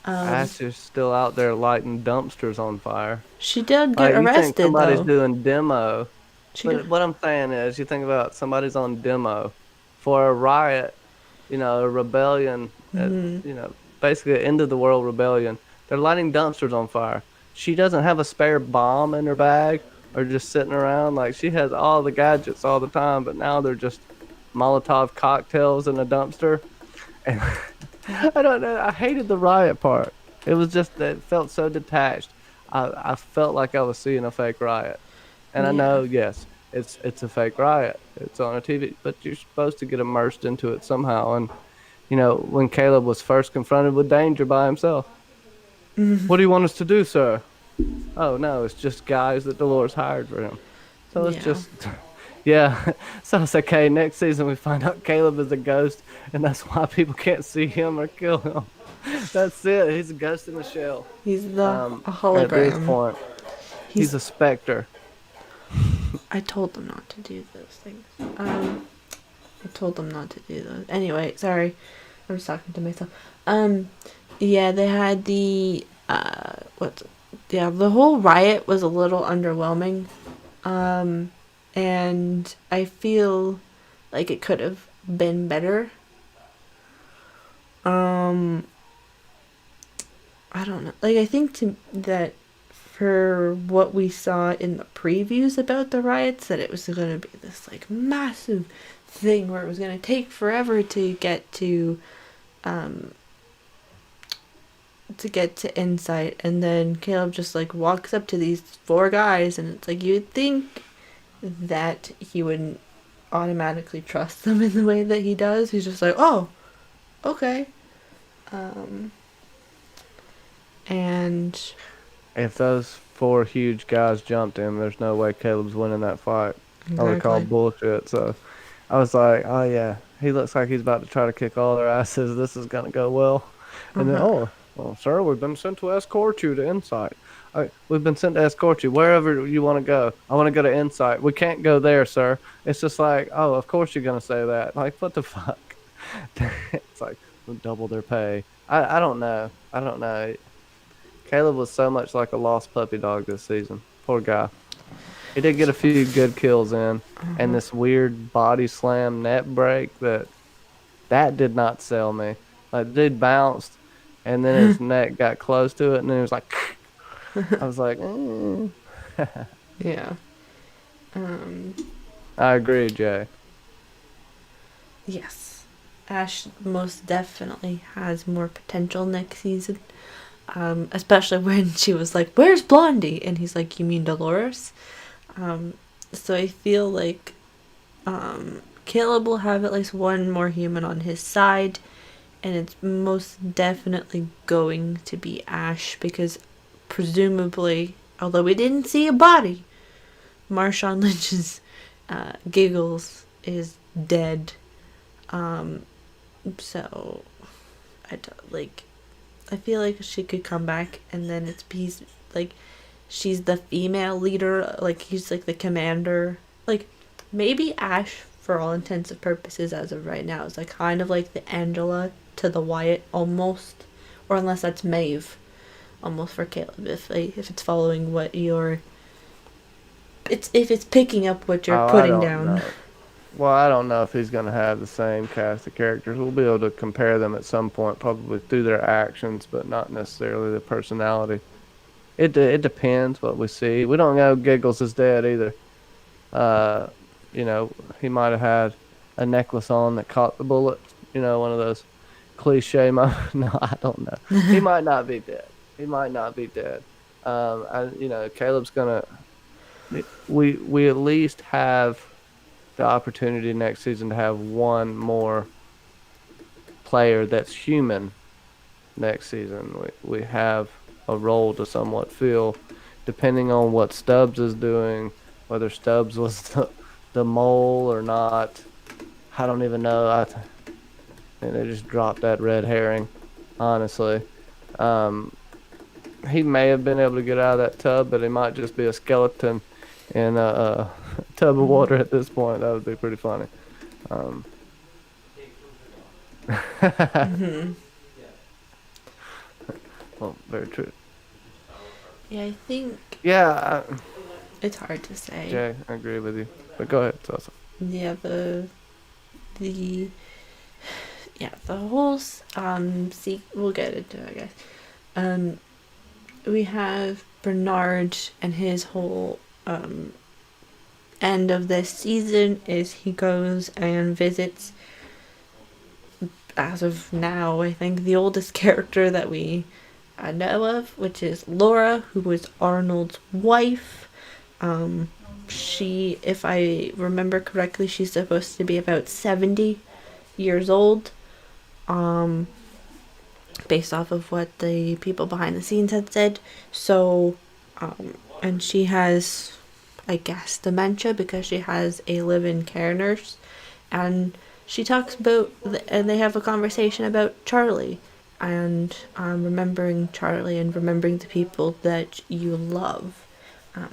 Ash is still out there lighting dumpsters on fire. She did get arrested, you think somebody's though. doing demo. But what I'm saying is, you think about somebody's on demo for a riot, a rebellion, basically an end of the world rebellion. They're lighting dumpsters on fire. She doesn't have a spare bomb in her bag or just sitting around. Like, she has all the gadgets all the time, but now they're just Molotov cocktails in a dumpster. And I don't know. I hated the riot part. It was just that it felt so detached. I felt like I was seeing a fake riot. And I know, yes, it's a fake riot. It's on a TV, but you're supposed to get immersed into it somehow. And, when Caleb was first confronted with danger by himself, what do you want us to do, sir? Oh, no, it's just guys that Dolores hired for him. So it's just, So it's okay. Next season, we find out Caleb is a ghost, and that's why people can't see him or kill him. That's it. He's a ghost in the shell. He's a hologram. At this point, he's a specter. I told them not to do those things. I told them not to do those. Anyway, sorry. I was talking to myself. Yeah, they had the, the whole riot was a little underwhelming. And I feel like it could have been better. I don't know. Like, I think that for what we saw in the previews about the riots, that it was going to be this, like, massive thing where it was going to take forever to get to Insight, and then Caleb just, like, walks up to these 4 guys, and it's like, you'd think that he wouldn't automatically trust them in the way that he does. He's just like, oh, okay. And if those 4 huge guys jumped him, there's no way Caleb's winning that fight. exactly. I would call bullshit. So I was like, oh yeah, he looks like he's about to try to kick all their asses. This is gonna go well. And then, oh, well, sir, we've been sent to escort you to Insight. We've been sent to escort you wherever you want to go. I want to go to Insight. We can't go there, sir. It's just like, oh, of course you're gonna say that. Like, what the fuck? It's like, we'll double their pay. I don't know. I don't know. Caleb was so much like a lost puppy dog this season. Poor guy. He did get a few good kills in, and this weird body slam net break that did not sell me. Like, the dude bounced, and then his neck got close to it, and then he was like, I was like, yeah. I agree, Jay. Yes. Ash most definitely has more potential next season. Especially when she was like, where's Blondie? And he's like, you mean Dolores? So I feel like Caleb will have at least one more human on his side, and it's most definitely going to be Ash, because presumably, although we didn't see a body, Marshawn Lynch's Giggles is dead. So I feel like she could come back, and then she's the female leader, like he's like the commander. Like, maybe Ash, for all intents and purposes as of right now, is like kind of like the Angela to the Wyatt almost, or unless that's Maeve, almost for Caleb. If it's following what if it's picking up what you're putting down. Know. Well, I don't know if he's going to have the same cast of characters. We'll be able to compare them at some point, probably through their actions, but not necessarily the personality. It depends what we see. We don't know Giggles is dead either. He might have had a necklace on that caught the bullet. One of those cliche moments. No, I don't know. He might not be dead. Caleb's going to... We at least have the opportunity next season to have one more player that's human next season. We have a role to somewhat fill, depending on what Stubbs is doing, whether Stubbs was the mole or not. I don't even know. They just dropped that red herring, honestly. He may have been able to get out of that tub, but he might just be a skeleton in a tub of water at this point. That would be pretty funny. Well, very true. Yeah, I think... Yeah. It's hard to say. Jay, I agree with you. But go ahead, Salsa. Yeah, the whole we'll get into it, I guess. We have Bernard, and his whole end of this season is he goes and visits, as of now, I think the oldest character that we know of, which is Laura, who was Arnold's wife. She, if I remember correctly, she's supposed to be about 70 years old, based off of what the people behind the scenes had said. So, and she has, I guess, dementia, because she has a live-in care nurse, and she talks about, and they have a conversation about Charlie, and remembering Charlie and remembering the people that you love,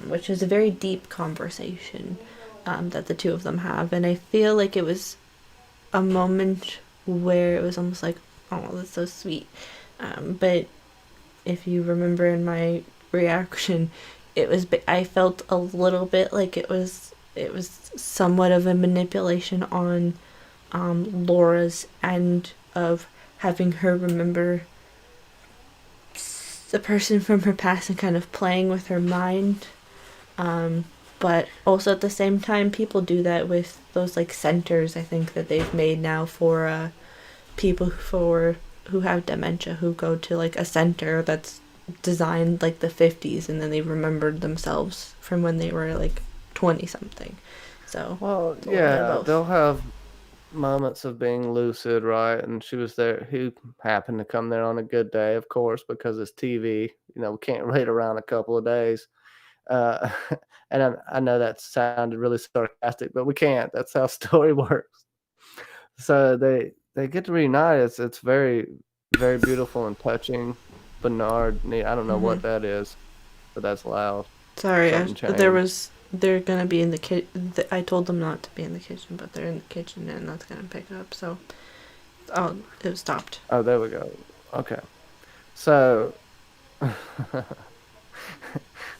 which is a very deep conversation that the two of them have, and I feel like it was a moment where it was almost like, oh, that's so sweet. But if you remember in my reaction, it was I felt a little bit like it was somewhat of a manipulation on Laura's end of having her remember the person from her past and kind of playing with her mind. But also at the same time, people do that with those like centers. I think that they've made now for people who have dementia who go to like a center that's designed like the 50s and then they remembered themselves from when they were like 20 something. So Well, it's a little bit of yeah, they'll both. have moments of being lucid, right? And she was there. Who happened to come there on a good day, of course, because it's TV. We can't wait around a couple of days. Uh, and I know that sounded really sarcastic, but we can't. That's how story works. So they get to reunite. It's very very beautiful and touching. Bernard, I don't know Hmm. what that is, but that's loud. Sorry, Something there changed. was they're gonna be in the kitchen. I told them not to be in the kitchen, but they're in the kitchen and that's gonna pick up. So it stopped. Oh, there we go. Okay, so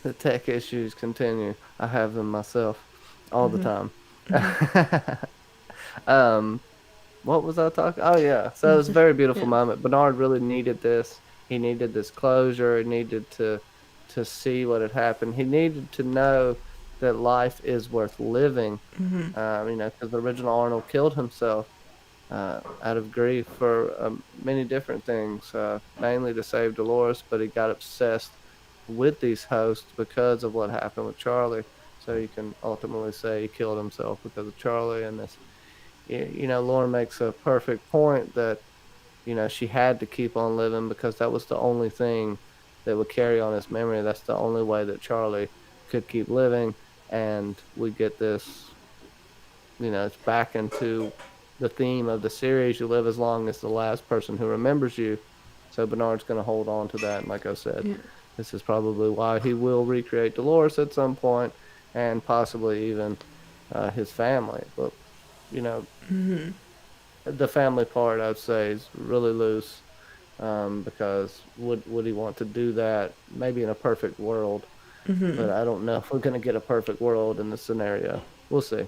the tech issues continue. I have them myself all the Hmm. time. Hmm. um, what was I talking? Oh yeah, so it was a very beautiful Yeah. moment. Bernard really needed this. He needed this closure. He needed to see what had happened. He needed to know that life is worth living. Hmm. Because the original Arnold killed himself out of grief for many different things, mainly to save Dolores, but he got obsessed with these hosts because of what happened with Charlie. So you can ultimately say he killed himself because of Charlie. And this, Lauren makes a perfect point that, she had to keep on living because that was the only thing that would carry on his memory. That's the only way that Charlie could keep living. And we get this, it's back into the theme of the series. You live as long as the last person who remembers you. So Bernard's going to hold on to that. And like I said, Yeah. this is probably why he will recreate Dolores at some point and possibly even his family. But, you know, Hmm. the family part, I'd say, is really loose because would he want to do that? Maybe in a perfect world. Hmm. But I don't know if we're going to get a perfect world in this scenario. We'll see.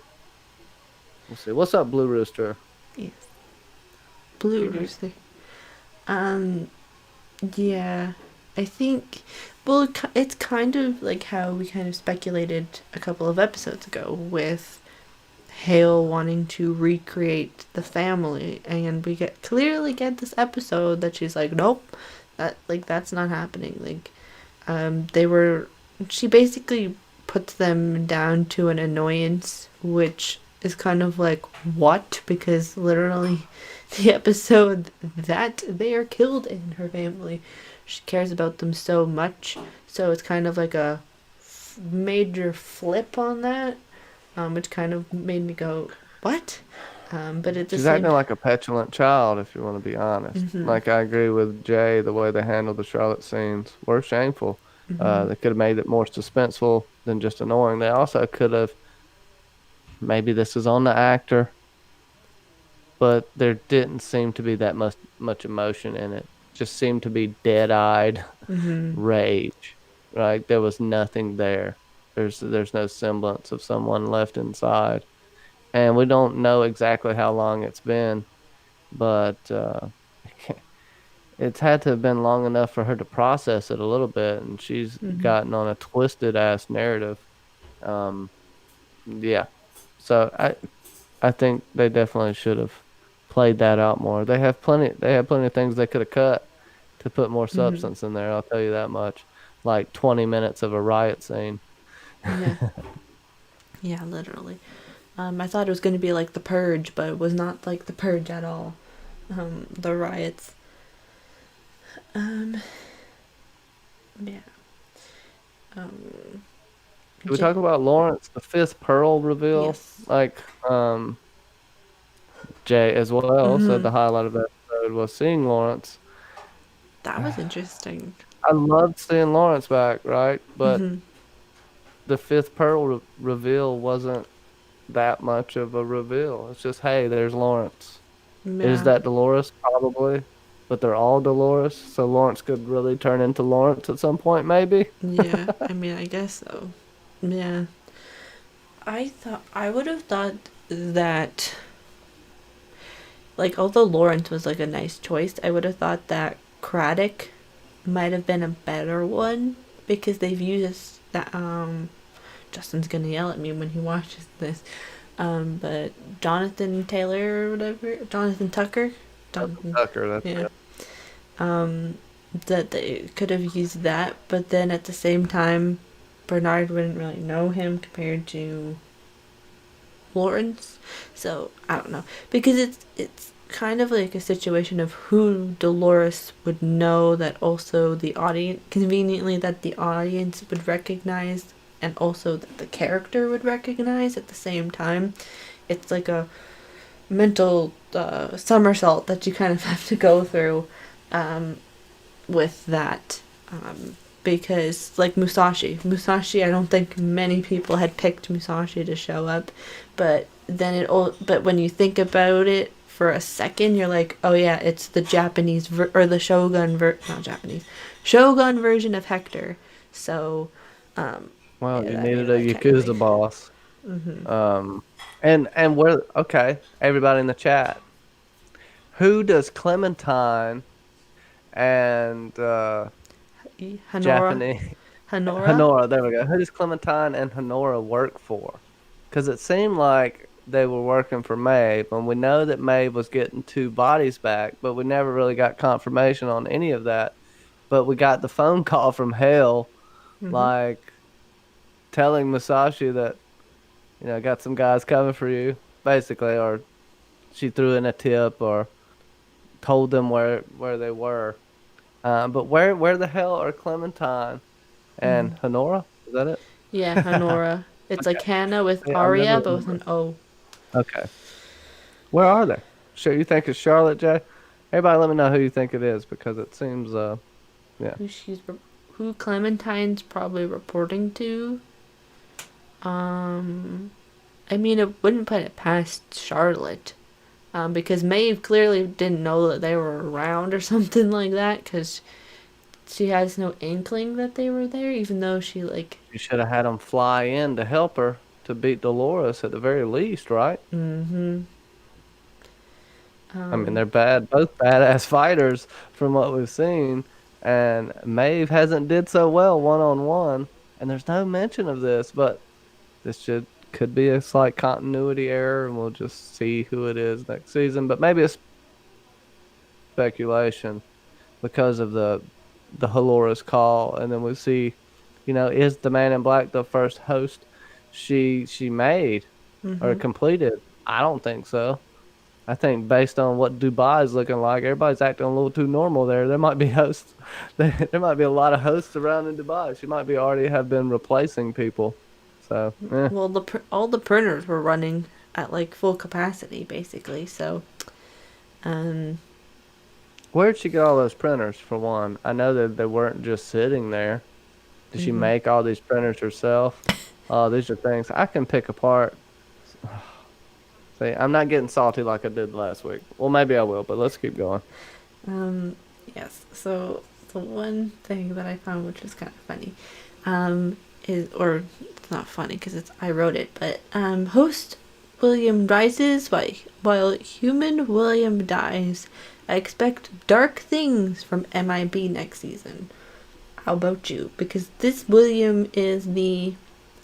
We'll see. What's up, Blue Rooster? Yes. Blue You rooster. Um. Yeah. I think. Well, it's kind of like how we kind of speculated a couple of episodes ago with Hale wanting to recreate the family, and we clearly get this episode that she's like, nope, that's not happening. Like, they were. She basically puts them down to an annoyance, which is kind of like what? Because literally, the episode that they are killed in her family, she cares about them so much. So it's kind of like a major flip on that, which kind of made me go, what? But at the She's same acting time, like a petulant child, if you want to be honest. mm-hmm, Like I agree with Jay, the way they handled the Charlotte scenes were shameful. mm-hmm, They could have made it more suspenseful than just annoying. They also could have, maybe this is on the actor, but there didn't seem to be that much emotion in it. Just seemed to be dead-eyed mm-hmm, rage. Right? There was nothing there. There's no semblance of someone left inside. And we don't know exactly how long it's been, but it's had to have been long enough for her to process it a little bit, and she's mm-hmm, gotten on a twisted ass narrative. Um, yeah, so I think they definitely should have played that out more. They have plenty. They had plenty of things they could have cut to put more mm-hmm. substance in there. I'll tell you that much. Like 20 minutes of a riot scene. Yeah, yeah, literally. I thought it was going to be like The Purge, but it was not like The Purge at all. The riots. Um, yeah. Um, Did we talk about Lawrence, the fifth Pearl reveal? yes. Like, Jay as well said Mm-hmm. the highlight of that episode was seeing Lawrence. That was interesting. I loved seeing Lawrence back, right? But Mm-hmm. the fifth Pearl reveal wasn't. that much of a reveal. It's just, hey, there's Lawrence. Is Yeah. that Dolores? Probably. But they're all Dolores, so Lawrence could really turn into Lawrence at some point, maybe. Yeah. I mean, I guess so. Yeah. I would have thought that, like, although Lawrence was like a nice choice, I would have thought that Craddock might have been a better one because they've used that. Justin's gonna yell at me when he watches this. But Jonathan Taylor or whatever, Jonathan Tucker, Jonathan, Tucker, that's yeah. it. That they could have used that, but then at the same time, Bernard wouldn't really know him compared to Lawrence. So I don't know because it's kind of like a situation of who Dolores would know that also the audience conveniently that the audience would recognize and also that the character would recognize at the same time. It's like a mental somersault that you kind of have to go through with that. Because like Musashi, I don't think many people had picked Musashi to show up, but then but when you think about it for a second, you're like, oh yeah, it's the Japanese or the not Japanese, Shogun version of Hector. So, Well, yeah, you that made needed a that kind of Yakuza boss. And we're okay. Everybody in the chat, who does Clementine and Honora, Japanese Honora. Honora? There we go. Who does Clementine and Honora work for? Because it seemed like they were working for Maeve, and we know that Maeve was getting two bodies back, but we never really got confirmation on any of that. But we got the phone call from Hale, Mm-hmm. like telling Musashi that, got some guys coming for you, basically, or she threw in a tip or told them where they were. But where the hell are Clementine and Honora? Is that it? Yeah, Honora. It's like Okay. Hannah with Yeah, I'll never Aria, but with remember. an O. Okay. Where are they? Sure, you think it's Charlotte, Jay? Everybody, let me know who you think it is because it seems, yeah. Who Clementine's probably reporting to. I mean, it wouldn't put it past Charlotte, because Maeve clearly didn't know that they were around or something like that, because she has no inkling that they were there, even though she like. You should have had them fly in to help her to beat Dolores at the very least, right? Mm-hmm. I mean, they're both badass fighters from what we've seen, and Maeve hasn't did so well one on one, and there's no mention of this, but this could be a slight continuity error, and we'll just see who it is next season. But maybe it's speculation because of the Dolores call, and then we see, is the Man in Black the first host she made or Mm-hmm. completed? I don't think so. I think based on what Dubai is looking like, everybody's acting a little too normal there. There might be hosts. There might be a lot of hosts around in Dubai. She might be already have been replacing people. So, Well, all the printers were running at like full capacity, basically. So, um, where'd she get all those printers for one? I know that they weren't just sitting there. Did she mm-hmm. make all these printers herself? Oh, these are things I can pick apart. See, I'm not getting salty like I did last week. Well, maybe I will, but let's keep going. Yes. So the one thing that I found, which was kind of funny, or it's not funny because I wrote it, but host William rises while human William dies. I expect dark things from MIB next season. How about you? Because this William is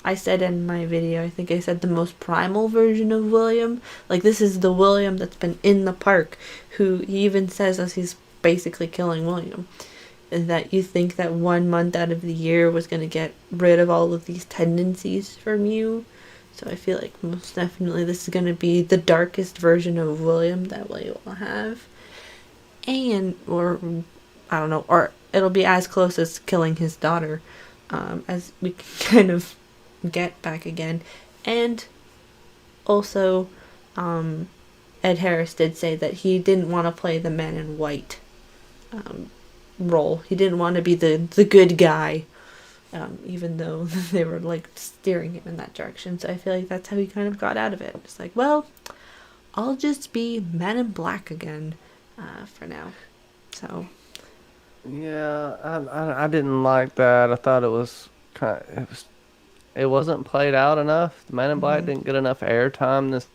I said in my video, I think I said the most primal version of William. Like, this is the William that's been in the park, who he even says as he's basically killing William. And that you think that 1 month out of the year was going to get rid of all of these tendencies from you. So I feel like most definitely this is going to be the darkest version of William that we will have. Or, I don't know, or it'll be as close as killing his daughter, as we can kind of get back again. And also, Ed Harris did say that he didn't want to play the man in white role. He didn't want to be the good guy even though they were like steering him in that direction. So I feel like that's how he kind of got out of it. It's like, well, I'll just be Man in Black again for now. So Yeah, I didn't like that. I thought it was it wasn't played out enough. The Man in Black mm-hmm. didn't get enough airtime this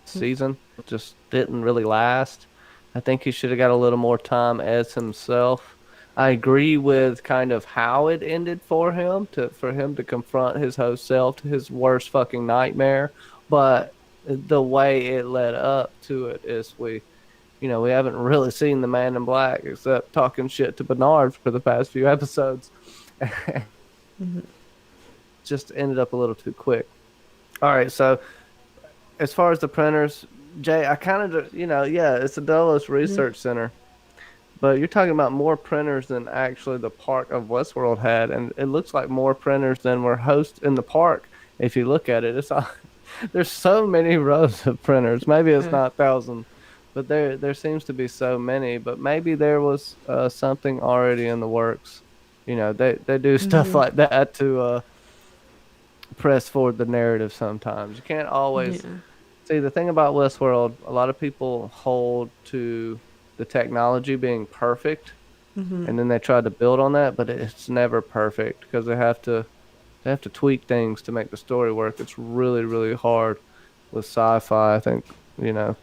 season. It just didn't really last. I think he should have got a little more time as himself. I agree with kind of how it ended for him to confront his host self to his worst fucking nightmare, but the way it led up to it is we haven't really seen the Man in Black except talking shit to Bernard for the past few episodes. Mm-hmm. Just ended up a little too quick. All right, so as far as the printers, Jay, I kind of, yeah, it's a Delos Mm-hmm. Research Center, but you're talking about more printers than actually the park of Westworld had, and it looks like more printers than were host in the park. If you look at it, it's all, there's so many rows of printers. Maybe it's Uh, not thousands, but there seems to be so many. But maybe there was something already in the works. They do stuff mm-hmm. like that to press forward the narrative. Sometimes you can't always Yeah. see the thing about Westworld. A lot of people hold to the technology being perfect, Mm-hmm. and then they try to build on that, but it's never perfect because they have to tweak things to make the story work. It's really, really hard with sci-fi. I think, you know,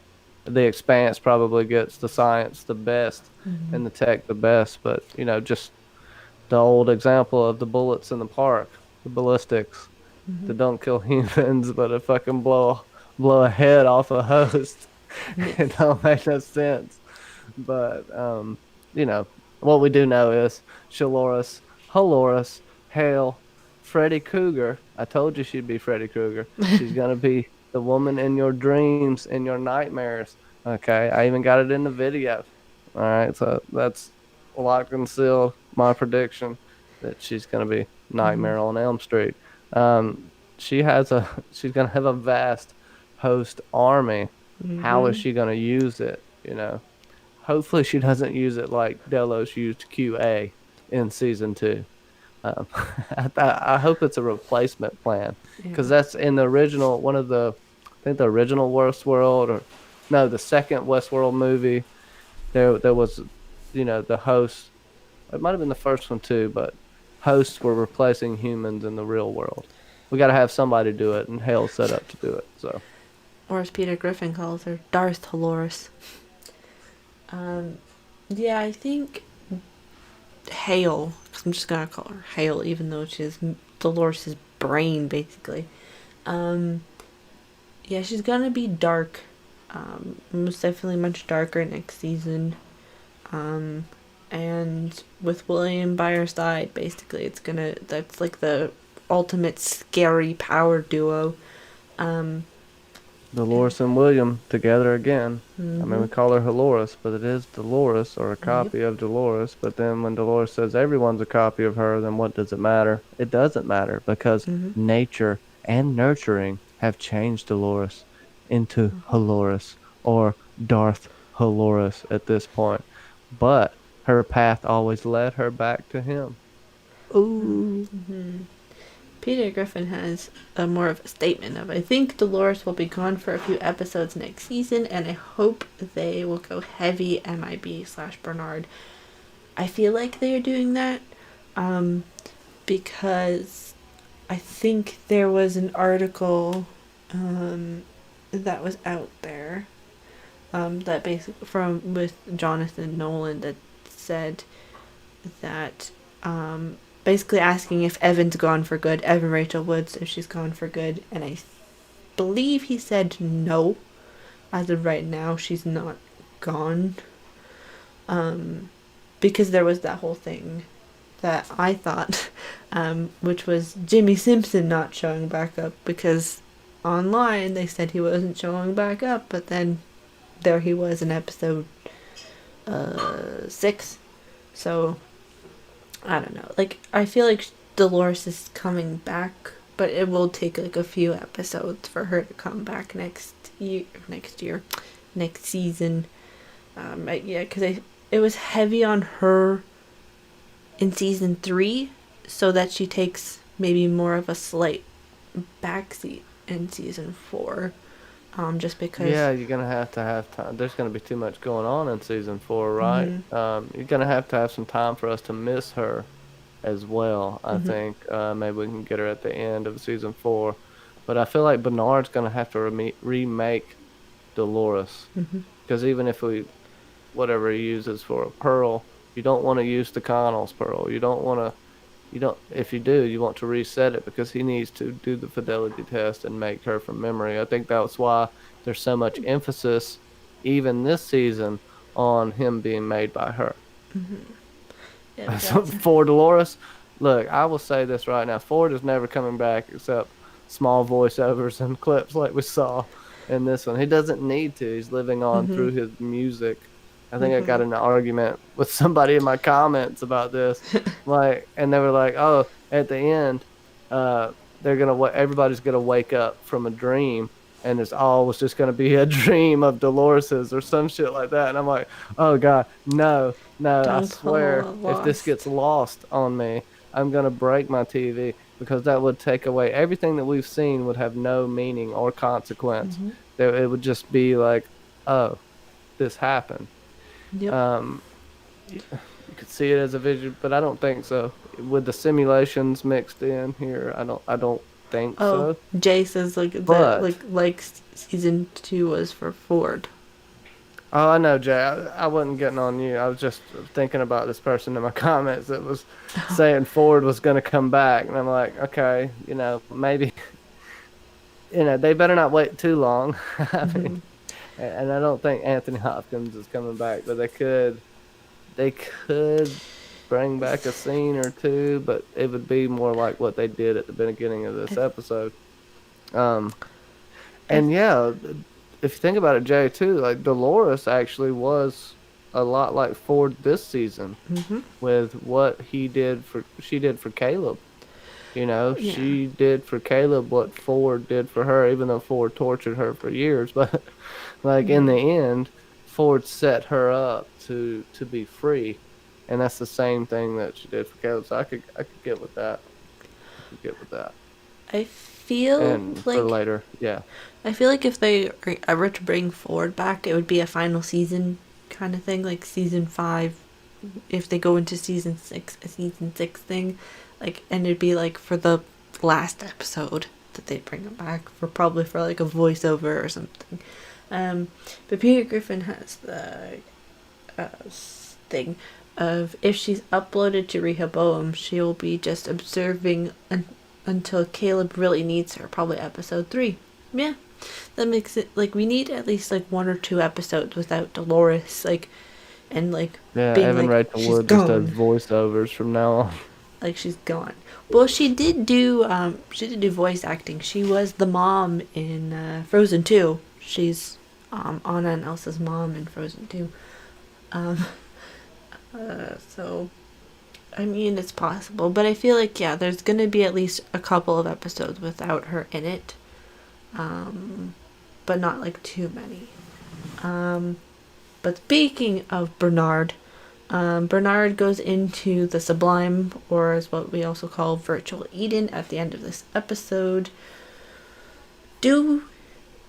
The Expanse probably gets the science the best Mm-hmm. and the tech the best, but just the old example of the bullets in the park, the ballistics Mm-hmm. that don't kill humans, but it fucking blow a head off a host. Yes. It don't make no sense. But you know, what we do know is Shaloris, Haloris, Hale, Freddy Cougar. I told you she'd be Freddy Cougar. She's gonna be the woman in your dreams, in your nightmares. Okay, I even got it in the video. All right, so that's locked and sealed. My prediction that she's gonna be Mm-hmm. Nightmare on Elm Street. She's gonna have a vast host army. How is Mm-hmm. she gonna use it? Hopefully she doesn't use it like Delos used QA in season two. I hope it's a replacement plan because Yeah. that's in the original I think the original Westworld or no, the second Westworld movie. There was, the hosts. It might have been the first one too, but hosts were replacing humans in the real world. We got to have somebody do it, and Hale's set up to do it. So Or as Peter Griffin calls her, Darth Dolores. Um, yeah, I think Hale, because I'm just gonna call her Hale, even though she's Dolores' brain, basically. Um, yeah, she's gonna be dark. Most definitely much darker next season. Um, and with William by her side, basically, that's like the ultimate scary power duo. Um, Dolores and William together again. I mean, mm-hmm. we call her Dolores, but it is Dolores or a Yep. copy of Dolores. But then when Dolores says everyone's a copy of her, then what does it matter? It doesn't matter because Mm-hmm. nature and nurturing have changed Dolores into Mm-hmm. Dolores or Darth Dolores at this point. But her path always led her back to him. Ooh. Mm-hmm. Peter Griffin has a more of a statement of, I think Dolores will be gone for a few episodes next season, and I hope they will go heavy MIB/Bernard. I feel like they are doing that um, because I think there was an article that was out there that basically from with Jonathan Nolan that said that basically asking if Evan's gone for good, Evan Rachel Woods, if she's gone for good, and I believe he said no. As of right now, she's not gone. Because there was that whole thing that I thought, which was Jimmy Simpson not showing back up because online they said he wasn't showing back up, but then there he was in episode 6. So I don't know. Like, I feel like Dolores is coming back, but it will take like a few episodes for her to come back next season. Yeah, because it was heavy on her in season 3, so that she takes maybe more of a slight backseat in season 4. Just because. Yeah, you're gonna have to have time. There's gonna be too much going on in season 4, right? Mm-hmm. You're gonna have some time for us to miss her as well. I Mm-hmm. think maybe we can get her at the end of season 4, but I feel like Bernard's gonna have to remake Dolores Mm-hmm. because even if we whatever he uses for a pearl, you don't want to use the Connell's pearl. You don't want to. You don't. If you do, you want to reset it because he needs to do the fidelity test and make her from memory. I think that's why there's so much emphasis, even this season, on him being made by her. Yeah, So that's. for Dolores, look, I will say this right now: Ford is never coming back except small voiceovers and clips like we saw in this one. He doesn't need to. He's living on Mm-hmm. through his music. I think I got Mm-hmm. in an argument with somebody in my comments about this, like, and they were like, "Oh, at the end, uh, everybody's gonna wake up from a dream." And it's all was just going to be a dream of Dolores's or some shit like that. And I'm like, oh God, no, no, I Don't call swear, it if this lost. gets lost on me, I'm gonna break my TV because that would take away everything that we've seen would have no meaning or consequence. Mm-hmm. There, it would just be like, oh, this happened. Yep. Um, you could see it as a vision, but I don't think so. With the simulations mixed in here, I don't think Oh, so. Jay says that But season 2 was for Ford. oh, I know, Jay. I wasn't getting on you. I was just thinking about this person in my comments that was saying Ford was going to come back, and I'm like, okay, maybe, they better not wait too long. I mean, Mm-hmm. and I don't think Anthony Hopkins is coming back, but they could bring back a scene or two, but it would be more like what they did at the beginning of this I, episode. Um, I, and yeah, if you think about it, Jay, too, like Dolores actually was a lot like Ford this season mm-hmm. with what she did for Caleb. Yeah. She did for Caleb what Ford did for her, even though Ford tortured her for years. But like in Mm-hmm. the end, Ford set her up to be free, and that's the same thing that she did for Caleb. So I could get with that. I could get with that. I feel And for like later, yeah, I feel like if they are ever to bring Ford back, it would be a final season kind of thing, like season 5. If they go into season 6, a season 6 thing, and it'd be like for the last episode that they'd bring him back for probably for like a voiceover or something. But Peter Griffin has the thing of if she's uploaded to Rehoboam, she'll be just observing until Caleb really needs her, probably episode 3. Yeah, that makes it like we need at least like 1 or 2 episodes without Dolores, and yeah. being Evan like Rachel she's Wood just does gone, voiceovers from now on. like she's gone. Well, she did do voice acting. She was the mom in Frozen 2. She's Anna and Elsa's mom in Frozen 2. Um, so I mean it's possible, but I feel like yeah, there's gonna be at least a couple of episodes without her in it, but not like too many. Um, but speaking of Bernard, Bernard goes into the Sublime, or as what we also call Virtual Eden, at the end of this episode. Do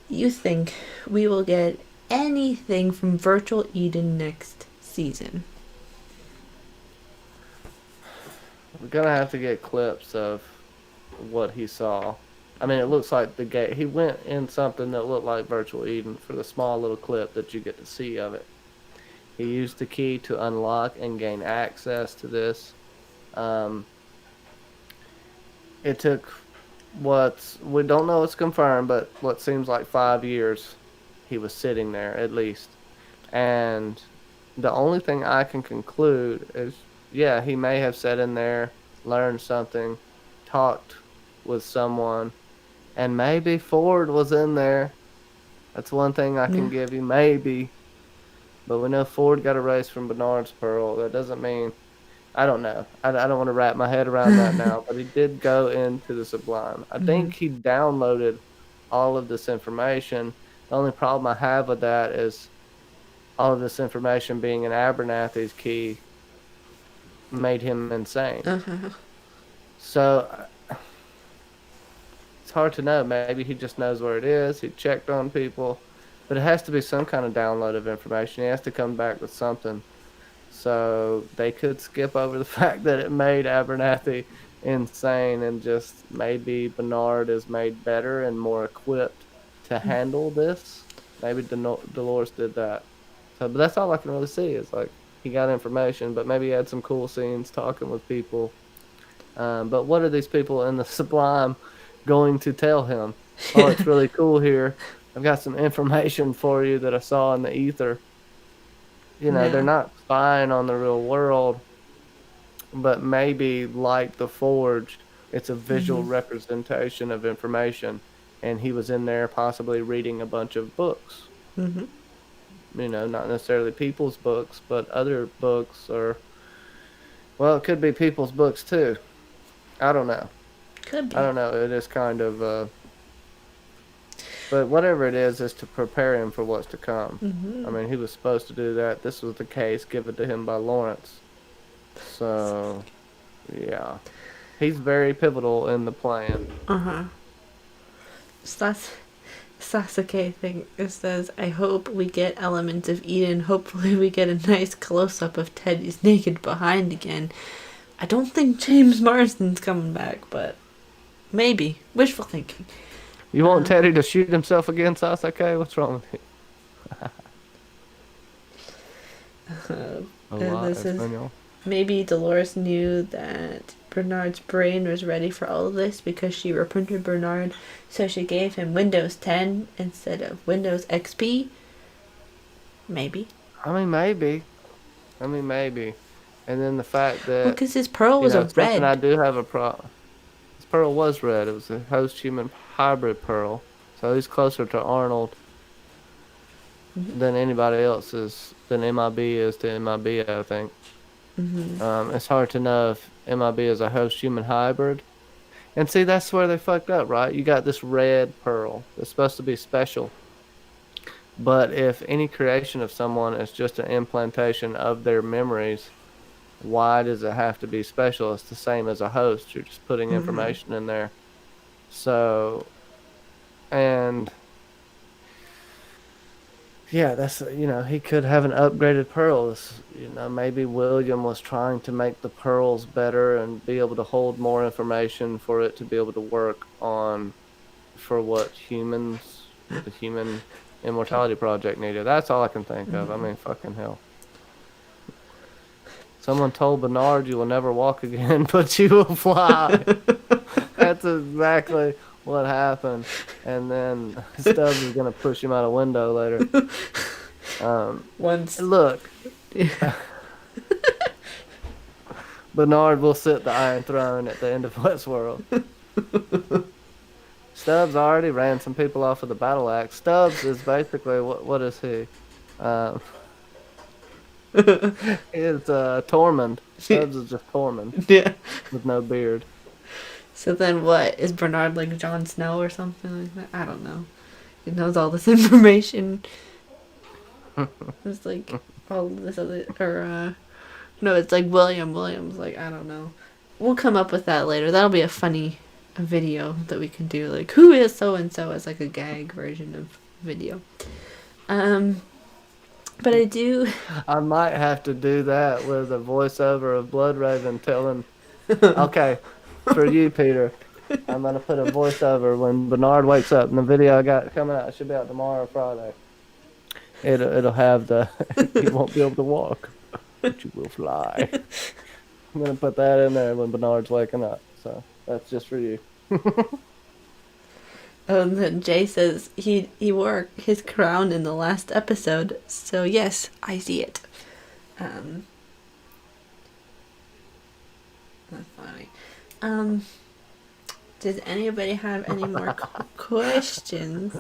you think we will get anything from Virtual Eden next season? We're gonna have to get clips of what he saw. I mean, it looks like the gate. He went in something that looked like Virtual Eden for the small little clip that you get to see of it. He used the key to unlock and gain access to this. Um, it took we don't know it's confirmed, but what seems like 5 years he was sitting there at least. And the only thing I can conclude is, yeah, he may have sat in there, learned something, talked with someone, and maybe Ford was in there. That's one thing I can Yeah. give you, maybe. But we know Ford got erased from Bernard's Pearl. That doesn't mean I don't know. I don't want to wrap my head around that now, but he did go into the Sublime. I Mm-hmm. think he downloaded all of this information. The only problem I have with that is all of this information being in Abernathy's key made him insane. Uh-huh. So it's hard to know. Maybe he just knows where it is. He checked on people, but it has to be some kind of download of information. He has to come back with something. So they could skip over the fact that it made Abernathy insane, and just maybe Bernard is made better and more equipped to handle this. Maybe Dolores did that. So, but that's all I can really see is like he got information, but maybe he had some cool scenes talking with people. But what are these people in the Sublime going to tell him? Oh, it's really cool here. I've got some information for you that I saw in the ether. You know, they're not spying on the real world, but maybe like the Forge, it's a visual representation of information, and he was in there possibly reading a bunch of books. Mm-hmm. You know, not necessarily people's books, but other books, or, well, it could be people's books too. I don't know. Could be. I don't know. It is kind of, but whatever it is to prepare him for what's to come. Mm-hmm. I mean, he was supposed to do that. This was the case given to him by Lawrence. So, yeah. He's very pivotal in the plan. Uh-huh. Sasuke thing, it says, I hope we get elements of Eden. Hopefully we get a nice close-up of Teddy's naked behind again. I don't think James Marsden's coming back, but maybe. Wishful thinking. You want Teddy to shoot himself again, Sasuke? What's wrong with you? This is, maybe Dolores knew that Bernard's brain was ready for all of this because she reprinted Bernard, so she gave him Windows 10 instead of Windows XP. Maybe. I mean, maybe. And then the fact that... Because his pearl was a red. I do have a problem. His pearl was red. It was a host-human hybrid pearl. So he's closer to Arnold than anybody else is, than MIB is to MIB, I think. It's hard to know if MIB is a host-human hybrid. And see, that's where they fucked up, right? You got this red pearl that's supposed to be special. But if any creation of someone is just an implantation of their memories, why does it have to be special? It's the same as a host. You're just putting information in there. So, and yeah, that's, you know, he could have an upgraded pearl. You know, maybe William was trying to make the pearls better and be able to hold more information for it to be able to work on for what humans, the Human Immortality Project needed. That's all I can think of. I mean, fucking hell. Someone told Bernard you will never walk again, but you will fly. That's exactly what happened. And then Stubbs is going to push him out a window later. Look. Bernard will sit the Iron Throne at the end of Westworld. Stubbs already ran some people off with the battle axe. Stubbs is basically, what is he? It's Tormund. Stubbs is just Tormund. Yeah. With no beard. So then what? Is Bernard like Jon Snow or something like that? I don't know. He knows all this information. It's like all this other, or no, it's like William's like, I don't know. We'll come up with that later. That'll be a funny video that we can do. Like, who is so and so as like a gag version of video. But I might have to do that with a voiceover of Bloodraven telling, okay, for you, Peter, I'm going to put a voiceover when Bernard wakes up. And the video I got coming out, it should be out tomorrow or Friday. It'll have the, you won't be able to walk, but you will fly. I'm going to put that in there when Bernard's waking up. So that's just for you. And then Jay says he wore his crown in the last episode, so yes, I see it. That's funny. Does anybody have any more questions?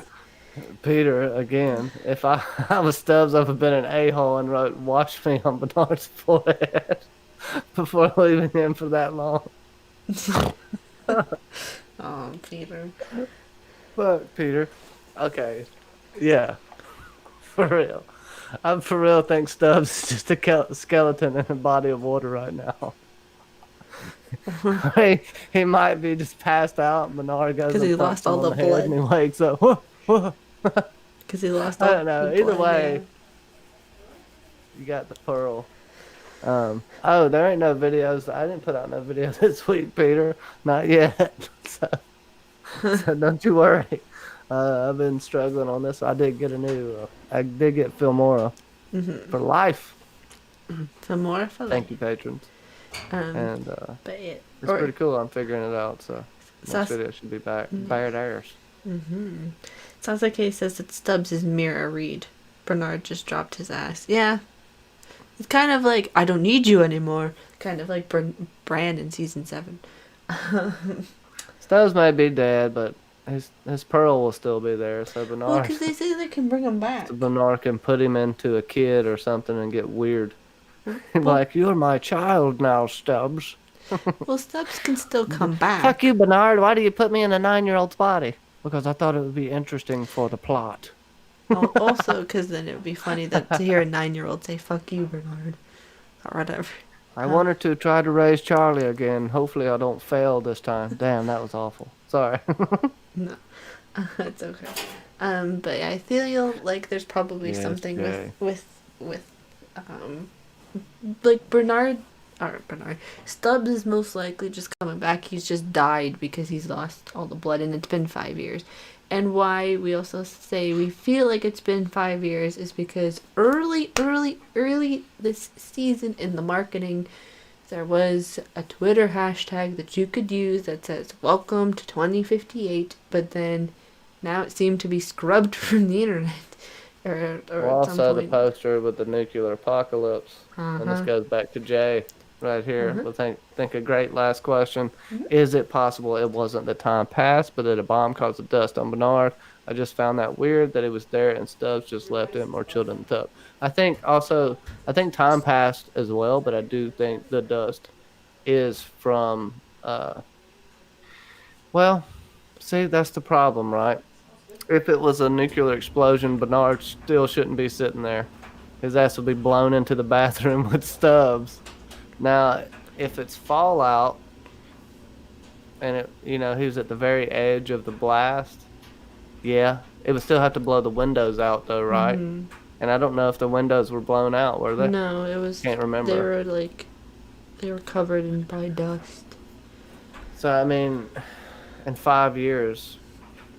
Peter, again, if I was Stubbs, I would have been an a-hole and wrote, "Watch me" on Bernard's forehead before leaving him for that long. Oh, Peter. Fuck, Peter. Okay. Yeah. For real. I for real think Stubbs is just a skeleton in a body of water right now. he might be just passed out. And Bernard goes Because and he thumps lost him all on the the head, and he blood. wakes up. Because he lost I all don't the know. Either blood, yeah. way, you got the pearl. Oh, there ain't no videos. I didn't put out no video this week, Peter. Not yet. So don't you worry. I've been struggling on this. I did get Filmora for life. Some more for Thank life. you, patrons. Um, And but yeah. it's Or, pretty cool. I'm figuring it out. So next Sas- video should be back. Bad airs. Sasuke says that Stubbs is Mira Reed. Bernard just dropped his ass. Yeah. It's kind of like, I don't need you anymore. Kind of like Bran in season 7. Stubbs may be dead, but his pearl will still be there. So Well, because they say they can bring him back. Bernard can put him into a kid or something and get weird. Well, Like, you're my child now, Stubbs. well, Stubbs can still come back. Fuck you, Bernard. Why do you put me in a 9-year-old's body? Because I thought it would be interesting for the plot. Also, because then it would be funny that to hear a 9-year-old say "fuck you, Bernard" or whatever. I wanted to try to raise Charlie again. Hopefully I don't fail this time. Damn, that was awful. Sorry. No, it's okay. But yeah, I feel like there's probably Yes, something Jay. with like Bernard. Stubbs is most likely just coming back. He's just died because he's lost all the blood, and it's been 5 years. And why we also say we feel like it's been 5 years is because early this season in the marketing, there was a Twitter hashtag that you could use that says "Welcome to 2058," but then now it seemed to be scrubbed from the internet. Or Well, at some also the point. poster with the nuclear apocalypse. And this Uh-huh. goes back to Jay right here. But think a great last question. Is it possible it wasn't the time passed, but that a bomb caused the dust on Bernard? I just found that weird that it was there and Stubbs just left him or chilled in the tub. I think time passed as well, but I do think the dust is from well, see, that's the problem, right? If it was a nuclear explosion, Bernard still shouldn't be sitting there. His ass would be blown into the bathroom with Stubbs. Now, if it's fallout and he was at the very edge of the blast, yeah, it would still have to blow the windows out though, right? And I don't know if the windows were blown out, were they? No, it was. Can't remember. They were covered in by dust. So I mean, in 5 years,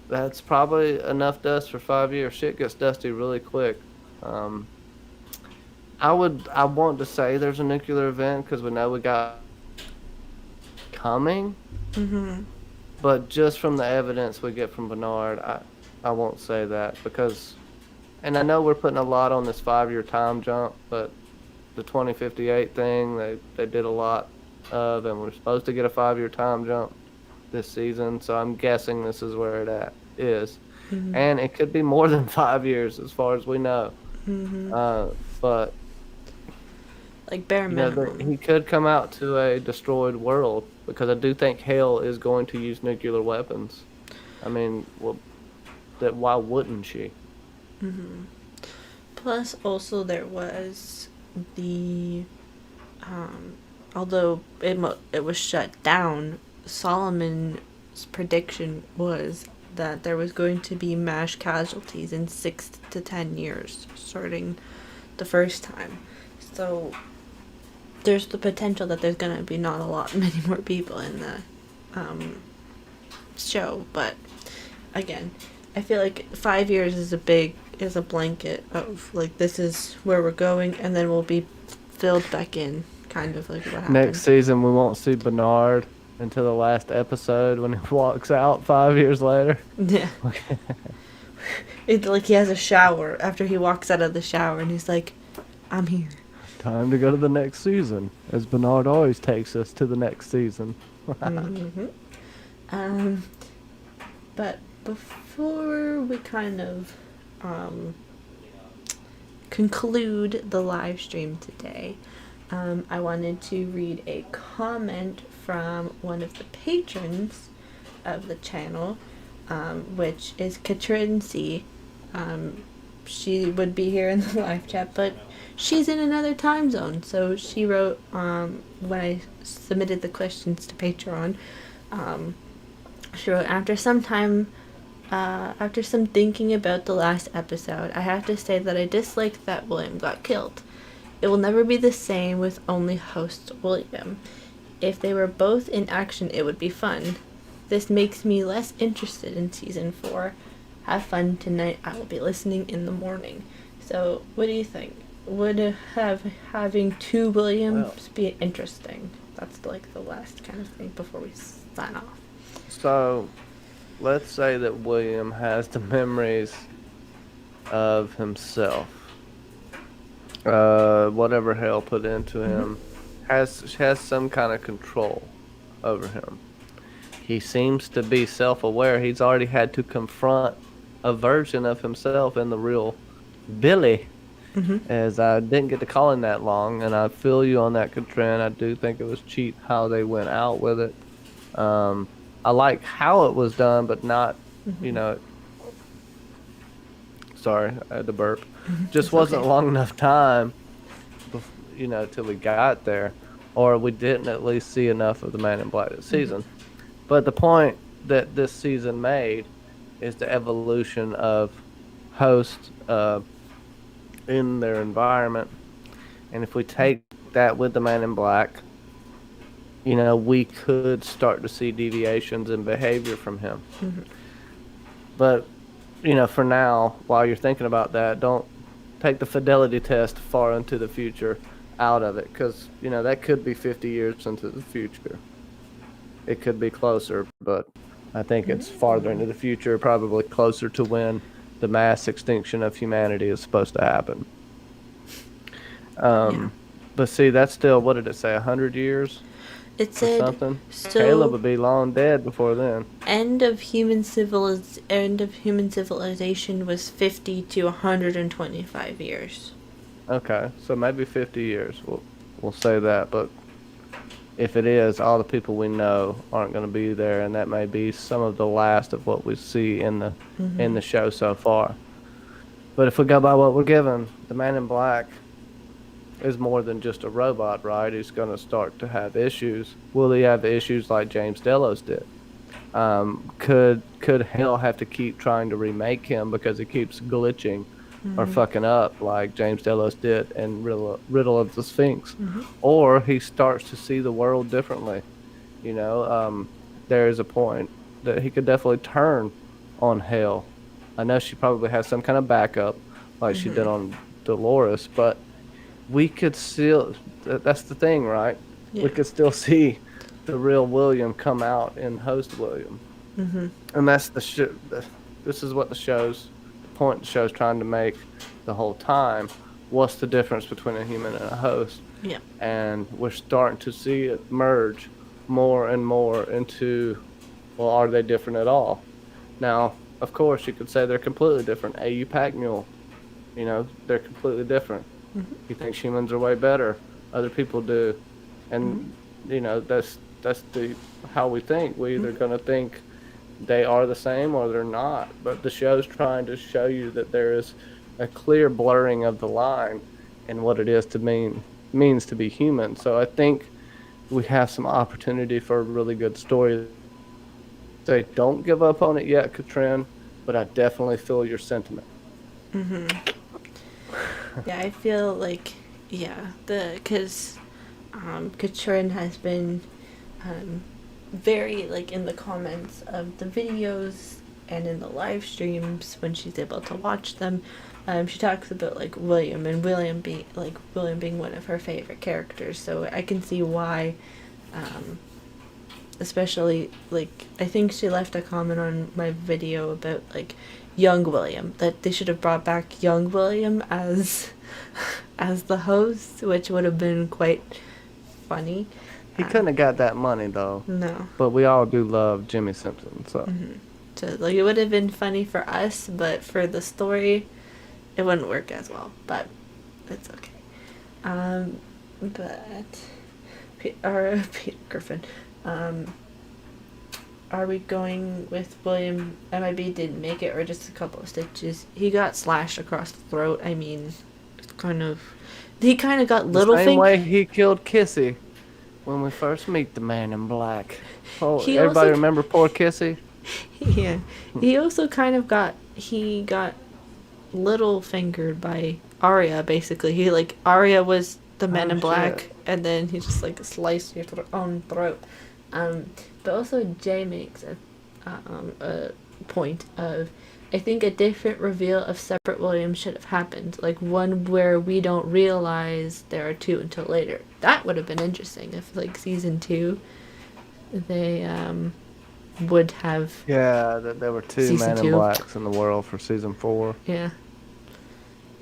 that's probably enough dust for 5 years. Shit gets dusty really quick. I want to say there's a nuclear event because we know we got coming. But just from the evidence we get from Bernard, I won't say that because, and I know we're putting a lot on this 5-year time jump, but the 2058 thing they did a lot of, and we're supposed to get a 5-year time jump this season, so I'm guessing this is where it is. And it could be more than 5 years as far as we know. But Like bare minimum. he could come out to a destroyed world because I do think Hell is going to use nuclear weapons. I mean, well, why wouldn't she? Plus, also there was the, although it was shut down, Solomon's prediction was that there was going to be mass casualties in 6 to 10 years, starting the first time. So there's the potential that there's gonna be not a lot many more people in the show, but again, I feel like 5 years is a blanket of like this is where we're going, and then we'll be filled back in, kind of like what happened. Next season, we won't see Bernard until the last episode when he walks out 5 years later. Yeah. It's like he has a shower after he walks out of the shower, and he's like, "I'm here." Time to go to the next season, as Bernard always takes us to the next season. But before we kind of conclude the live stream today, I wanted to read a comment from one of the patrons of the channel, which is Katrin C. she would be here in the live chat, but she's in another time zone. So she wrote, when I submitted the questions to Patreon, she wrote, after some thinking about the last episode, I have to say that I dislike that William got killed. It will never be the same with only host William. If they were both in action, it would be fun. This makes me less interested in season 4. Have fun tonight. I will be listening in the morning. So, what do you think? Would having 2 Williams be interesting? That's like the last kind of thing before we sign off. So, let's say that William has the memories of himself. Whatever Hale put into him has some kind of control over him. He seems to be self-aware. He's already had to confront a version of himself in the real Billy, as I didn't get to call him that long, and I feel you on that, Katrin. I do think it was cheap how they went out with it. I like how it was done, but not, sorry, I had to burp. Just wasn't okay. long enough time, till we got there, or we didn't at least see enough of the Man in Black this season. But the point that this season made is the evolution of hosts in their environment. And if we take that with the Man in Black, we could start to see deviations in behavior from him. But, for now, while you're thinking about that, don't take the fidelity test far into the future out of it, because, that could be 50 years into the future. It could be closer, but I think it's farther into the future, probably closer to when the mass extinction of humanity is supposed to happen. But see, that's still, what did it say, 100 years? It said, something? So Caleb would be long dead before then. End of human civilization was 50 to 125 years. Okay, so maybe 50 years. We'll say that, but if it is, all the people we know aren't going to be there, and that may be some of the last of what we see in the show so far. But if we go by what we're given, the Man in Black is more than just a robot, right? He's going to start to have issues. Will he have issues like James Delos did? Could Hell have to keep trying to remake him because he keeps glitching or fucking up like James Delos did in Riddle of the Sphinx? Or he starts to see the world differently. There is a point that he could definitely turn on Hell. I know she probably has some kind of backup like she did on Dolores, but we could still, that's the thing, right? Yeah. We could still see the real William come out in host William. And that's this is what the point the show's trying to make the whole time. What's the difference between a human and a host? Yeah. And we're starting to see it merge more and more into, well, are they different at all? Now, of course, you could say they're completely different. AU Pack Mule, they're completely different. He thinks humans are way better. Other people do. And, that's how we think. We either going to think they are the same or they're not. But the show's trying to show you that there is a clear blurring of the line in what it is means to be human. So I think we have some opportunity for a really good story. Say, don't give up on it yet, Katrin, but I definitely feel your sentiment. Yeah, I feel like, because Katrin has been very, in the comments of the videos and in the live streams when she's able to watch them, she talks about, William, and William being one of her favorite characters, so I can see why, especially, I think she left a comment on my video about, young William, that they should have brought back young William as the host, which would have been quite funny. He couldn't have got that money though. No. But we all do love Jimmy Simpson, so. So it would have been funny for us, but for the story, it wouldn't work as well. But it's okay. But Peter Griffin. are we going with William MIB didn't make it, or just a couple of stitches? He got slashed across the throat. I mean, it's kind of. He kind of got The same Littlefinger. way he killed Kissy when we first meet the Man in Black. Oh, He everybody also. remember poor Kissy? Yeah. He also kind of got. He got Littlefingered by Arya, basically. He, like, Arya was the Man in Black, Shit. and then he just, like, sliced your own throat. But also, Jay makes a point of, I think a different reveal of separate Williams should have happened. Like, one where we don't realize there are two until later. That would have been interesting if, like, season 2, they would have. Yeah, there were two Season Man in 2. Blacks in the world for season 4. Yeah.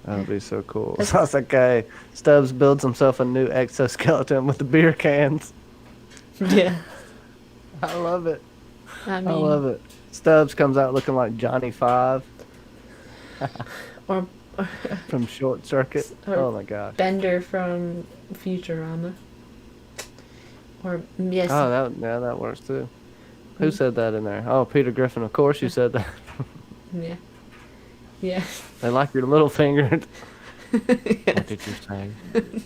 That would be so cool. So it's like, okay, Stubbs builds himself a new exoskeleton with the beer cans. Yeah. I love it. I I mean, love it. Stubbs comes out looking like Johnny Five or from Short Circuit. Or- Oh my gosh. Bender from Futurama. Or yes. Oh, that works too. Who said that in there? Oh, Peter Griffin. Of course you said that. Yeah. Yeah. They like your little finger. Yeah. What did you say?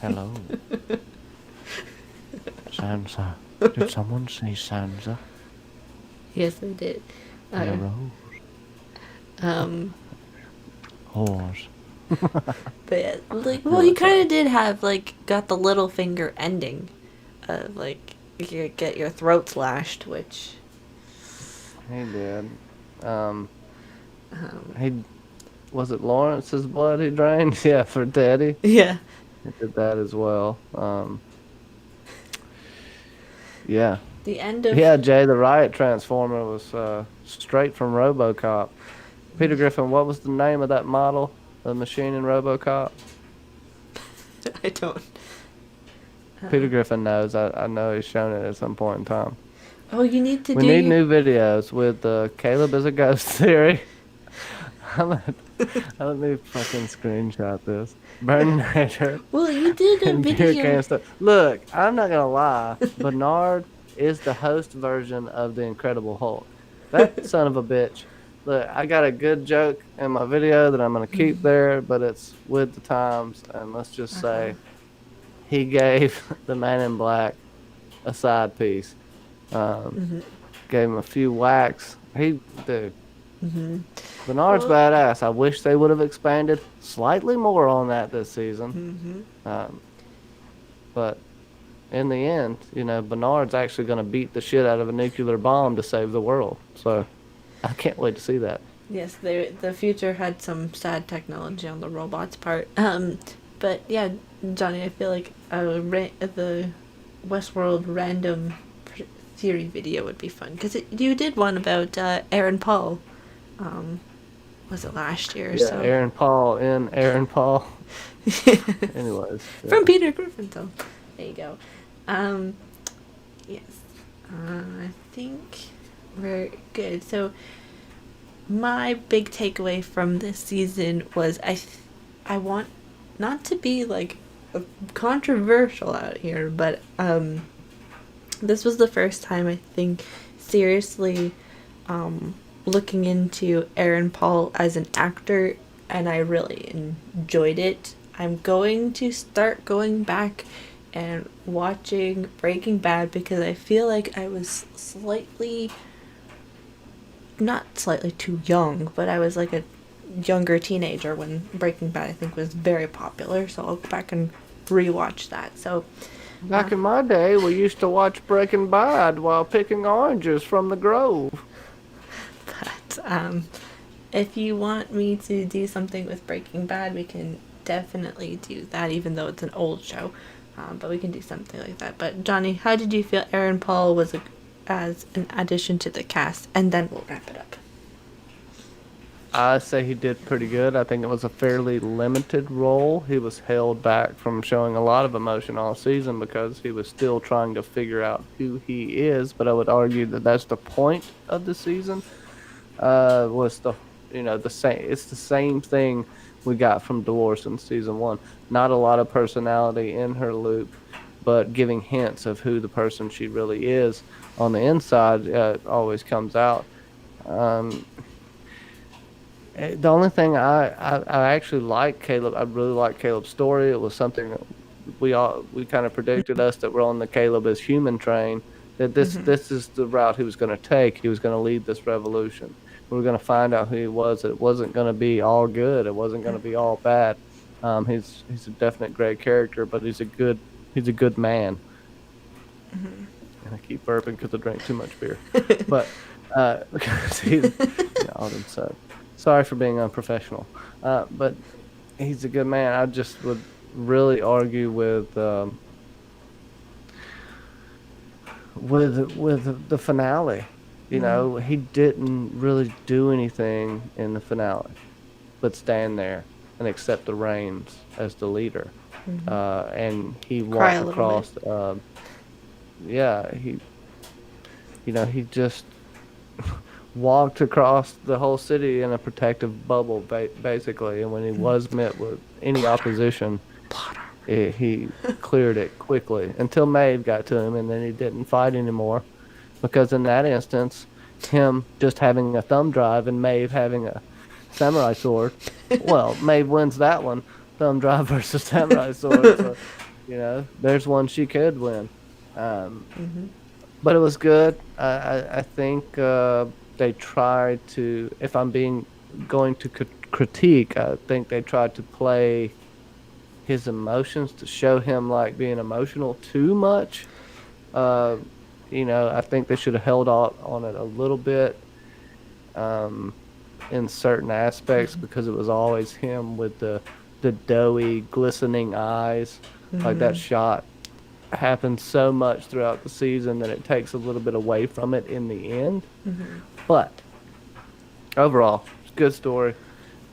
Hello. Sansa. Did someone say Sansa? Yes, they did. Hello. Horse. But yeah, like, well, he kind of did have, like, got the little finger ending of, like, you get your throat slashed, which. He did. He was it Lawrence's blood he drained? Yeah, for Teddy. Yeah. He did that as well. Yeah. The end of. Yeah, Jay, the Riot Transformer was straight from RoboCop. Peter Griffin, what was the name of that model? The machine in RoboCop? I don't. Peter Griffin knows. I know he's shown it at some point in time. Oh, you need to We do. need new videos with Caleb is a ghost theory. Let me fucking screenshot this. Bernard Well, you did a and beer video. can stuff. Look, I'm not gonna lie. Bernard is the host version of the Incredible Hulk. That son of a bitch. Look, I got a good joke in my video that I'm gonna keep there, but it's with the times, and let's just say he gave the Man in Black a side piece. Gave him a few whacks. Dude. Bernard's badass. I wish they would have expanded slightly more on that this season. But in the end, Bernard's actually going to beat the shit out of a nuclear bomb to save the world. So I can't wait to see that. Yes, the future had some sad technology on the robot's part. But yeah, Johnny, I feel like the Westworld random theory video would be fun because you did one about Erin Paul. Was it last year or Yeah, so? Aaron Paul in Aaron Paul. Anyways. Yeah. From Peter Griffin, so there you go. Yes. I think we're good. So my big takeaway from this season was I want not to be like controversial out here, but this was the first time I think seriously looking into Erin Paul as an actor, and I really enjoyed it. I'm going to start going back and watching Breaking Bad because I feel like I was not slightly too young, but I was like a younger teenager when Breaking Bad I think was very popular, so I'll go back and rewatch that. So Back in my day, we used to watch Breaking Bad while picking oranges from the grove. But if you want me to do something with Breaking Bad, we can definitely do that, even though it's an old show. But we can do something like that. But Johnny, how did you feel Erin Paul was as an addition to the cast? And then we'll wrap it up. I say he did pretty good. I think it was a fairly limited role. He was held back from showing a lot of emotion all season because he was still trying to figure out who he is. But I would argue that that's the point of the season. Was the same. It's the same thing we got from Dolores in season 1. Not a lot of personality in her loop. but giving hints of who the person she really is on the inside always comes out. Um, the only thing I actually like Caleb. I really like Caleb's story. It was something that we kind of predicted us that we're on the Caleb as human train. That this is the route he was going to take. He was going to lead this revolution. We were going to find out who he was. It wasn't going to be all good. It wasn't going to be all bad. He's a definite great character, but he's a good man. And I keep burping because I drank too much beer. But because he's Alden said, sorry for being unprofessional. But he's a good man. I just would really argue with the finale. You know, he didn't really do anything in the finale, but stand there and accept the reins as the leader. And he walked across. He just walked across the whole city in a protective bubble, basically. And when he was met with any opposition, he cleared it quickly until Maeve got to him, and then he didn't fight anymore. Because in that instance, him just having a thumb drive and Maeve having a samurai sword, well, Maeve wins that one. Thumb drive versus samurai sword. So, there's one she could win. But it was good. I think they tried to, if I'm going to critique, I think they tried to play his emotions to show him like being emotional too much. I think they should have held on it a little bit in certain aspects because it was always him with the doughy, glistening eyes. Like that shot happens so much throughout the season that it takes a little bit away from it in the end. But overall, it's a good story.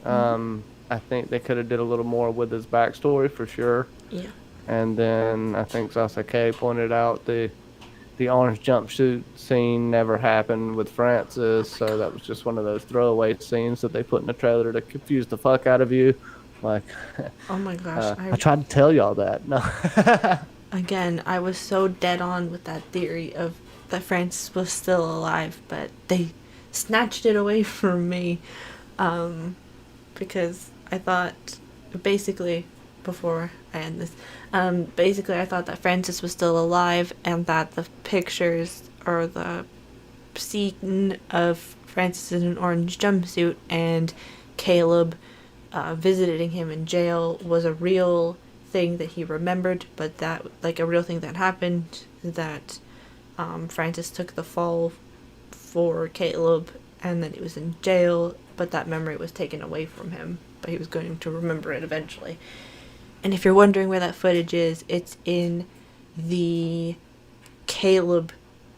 I think they could have did a little more with his backstory for sure. Yeah. And then I think Sasuke pointed out the orange jumpsuit scene never happened with Francis, so that was just one of those throwaway scenes that they put in the trailer to confuse the fuck out of you. Like, oh my gosh, I tried to tell y'all that. No. Again, I was so dead on with that theory of that Francis was still alive, but they snatched it away from me because I thought, basically, before I end this, basically I thought that Francis was still alive and that the pictures or the scene of Francis in an orange jumpsuit and Caleb visiting him in jail was a real thing that he remembered, but that, like, a real thing that happened, that Francis took the fall for Caleb and that he was in jail, but that memory was taken away from him, but he was going to remember it eventually. And if you're wondering where that footage is, it's in the Caleb,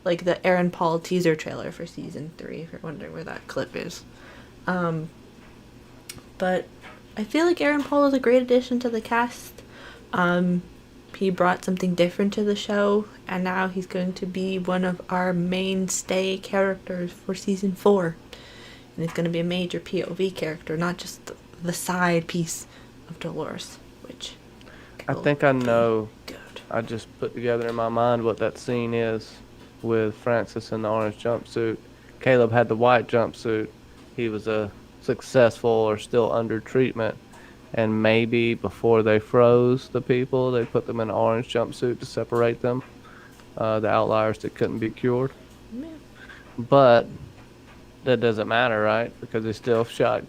like the Erin Paul teaser trailer for season 3, if you're wondering where that clip is. But I feel like Erin Paul is a great addition to the cast. He brought something different to the show, and now he's going to be one of our mainstay characters for season 4. And he's going to be a major POV character, not just the side piece of Dolores, which I think I know. Good. I just put together in my mind what that scene is with Francis in the orange jumpsuit. Caleb had the white jumpsuit. He was a successful or still under treatment. And maybe before they froze the people, they put them in an orange jumpsuit to separate them, the outliers that couldn't be cured. Yeah. But that doesn't matter, right? Because they still shot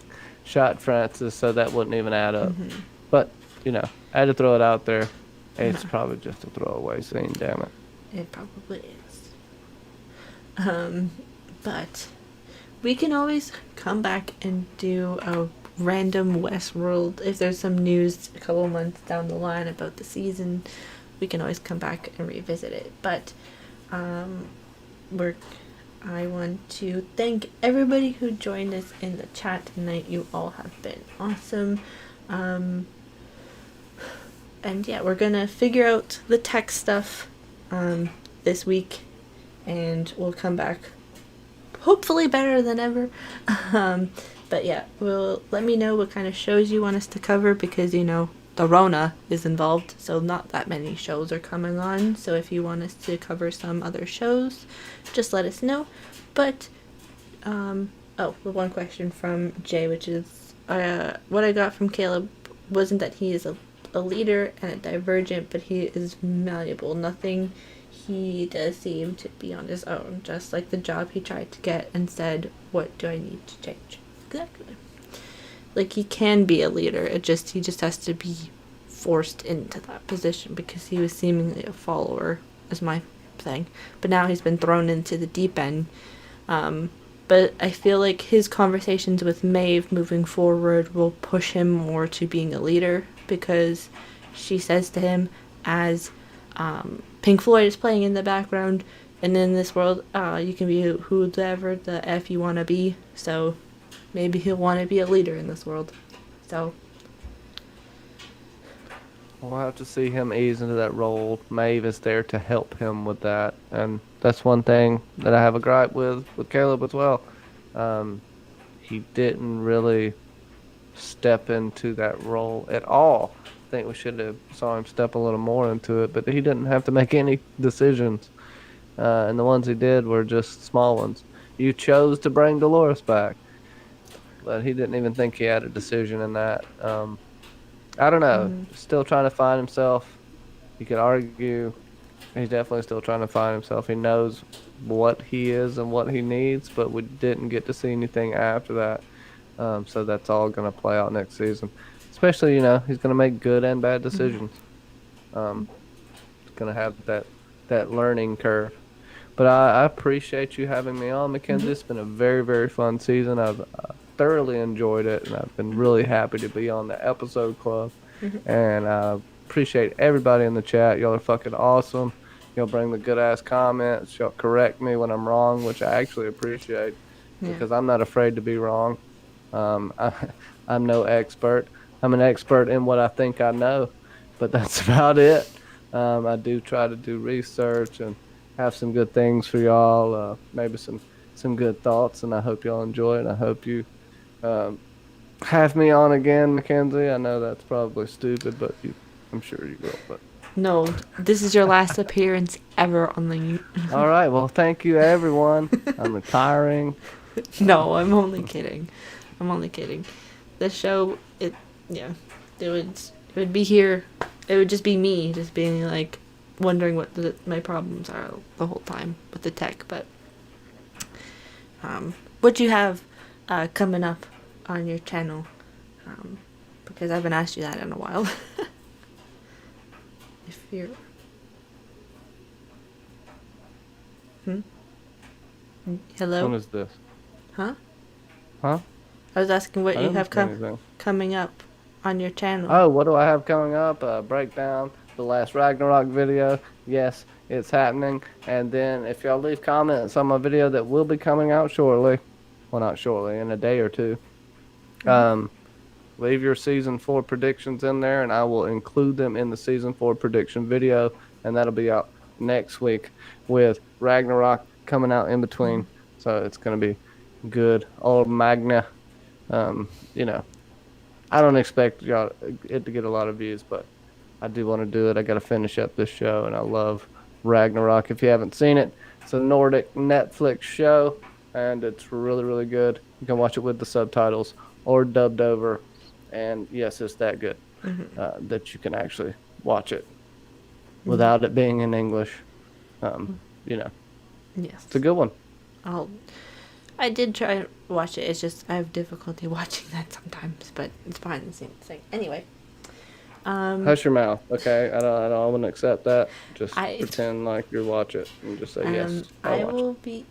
Francis, so that wouldn't even add up. But, I had to throw it out there. It's probably just a throwaway scene, damn it. It probably is. But we can always come back and do a random Westworld. If there's some news a couple months down the line about the season, we can always come back and revisit it. But I want to thank everybody who joined us in the chat tonight. You all have been awesome. And yeah, we're gonna figure out the tech stuff this week, and we'll come back hopefully better than ever. But yeah, let me know what kind of shows you want us to cover, because the Rona is involved, so not that many shows are coming on. So if you want us to cover some other shows, just let us know. But one question from Jay, which is what I got from Caleb wasn't that he is a leader and a divergent, but he is malleable. Nothing he does seem to be on his own, just like the job he tried to get and said, what do I need to change? Exactly. Like, he can be a leader, he just has to be forced into that position because he was seemingly a follower, is my thing. But now he's been thrown into the deep end. But I feel like his conversations with Maeve moving forward will push him more to being a leader, because she says to him, as Pink Floyd is playing in the background, and in this world, you can be whoever the F you want to be, so maybe he'll want to be a leader in this world. So we'll have to see him ease into that role. Maeve is there to help him with that, and that's one thing that I have a gripe with Caleb as well. He didn't really step into that role at all. I think we should have saw him step a little more into it, but he didn't have to make any decisions, and the ones he did were just small ones. You chose to bring Dolores back, but he didn't even think he had a decision in that. I don't know. Still trying to find himself. You could argue he's definitely still trying to find himself. He knows what he is and what he needs, but we didn't get to see anything after that. So that's all going to play out next season. Especially, he's going to make good and bad decisions. He's going to have that learning curve. But I appreciate you having me on, Mackenzie. It's been a very, very fun season. I've thoroughly enjoyed it, and I've been really happy to be on the episode club. And I appreciate everybody in the chat. Y'all are fucking awesome. Y'all bring the good-ass comments. Y'all correct me when I'm wrong, which I actually appreciate, because I'm not afraid to be wrong. I'm no expert. I'm an expert in what I think I know, but that's about it. I do try to do research and have some good things for y'all, maybe some good thoughts, and I hope y'all enjoy it. I hope you have me on again, Mackenzie. I know that's probably stupid, but I'm sure you will. But no, this is your last appearance ever on the... All right, well, thank you, everyone. I'm retiring. No, I'm only kidding. The show, it would be here. It would just be me, just being like, wondering what my problems are the whole time with the tech. But what you have coming up on your channel? Because I haven't asked you that in a while. If you're... Hello? When is this? Huh? Huh? I was asking what you have coming up on your channel. Oh, what do I have coming up? Breakdown, the last Ragnarok video. Yes, it's happening. And then if y'all leave comments on my video that will be coming out shortly, well, not shortly, in a day or two, leave your season 4 predictions in there, and I will include them in the season 4 prediction video, and that'll be out next week with Ragnarok coming out in between. So it's going to be good. Old Magna. I don't expect it to get a lot of views, but I do want to do it. I got to finish up this show, and I love Ragnarok. If you haven't seen it, it's a Nordic Netflix show, and it's really, really good. You can watch it with the subtitles or dubbed over, and yes, it's that good that you can actually watch it without it being in English. Yes, it's a good one. I did try to watch it. It's just I have difficulty watching that sometimes, but it's behind the scenes thing. Anyway. Hush your mouth, okay? I don't want to accept that. Just pretend like you watch it and just say yes. I will be.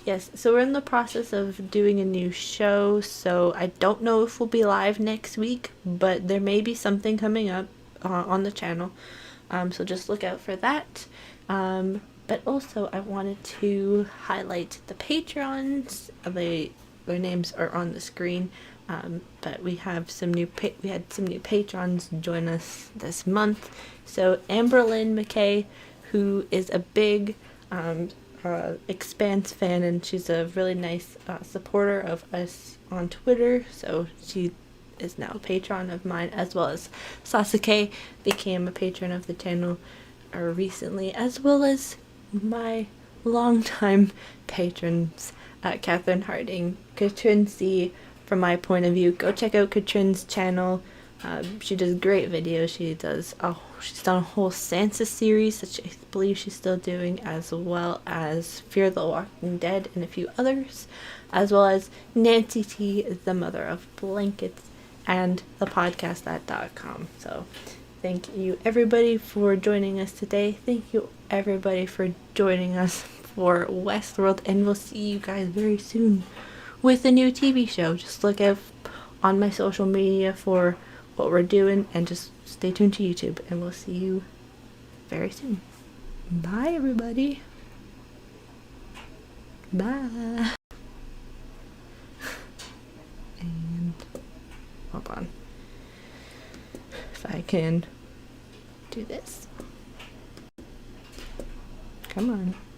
Yes. So we're in the process of doing a new show. So I don't know if we'll be live next week, but there may be something coming up on the channel. So just look out for that. But also, I wanted to highlight the Patreons. Their names are on the screen. But we have we had some new patrons join us this month. So Amberlynn McKay, who is a big Expanse fan, and she's a really nice supporter of us on Twitter. So she is now a patron of mine, as well as Sasuke became a patron of the channel recently, as well as my longtime patrons, Catherine Harding, Katrin C. From my point of view, go check out Katrin's channel. She does great videos. She's done a whole Sansa series that I believe she's still doing, as well as Fear the Walking Dead and a few others, as well as Nancy T is the mother of blankets and the podcast.com. So thank you everybody for joining us today. Thank you everybody for joining us for Westworld, and we'll see you guys very soon with a new TV show. Just look out on my social media for what we're doing, and just stay tuned to YouTube, and we'll see you very soon. Bye everybody. Bye. And hold on, if I can do this. Come on.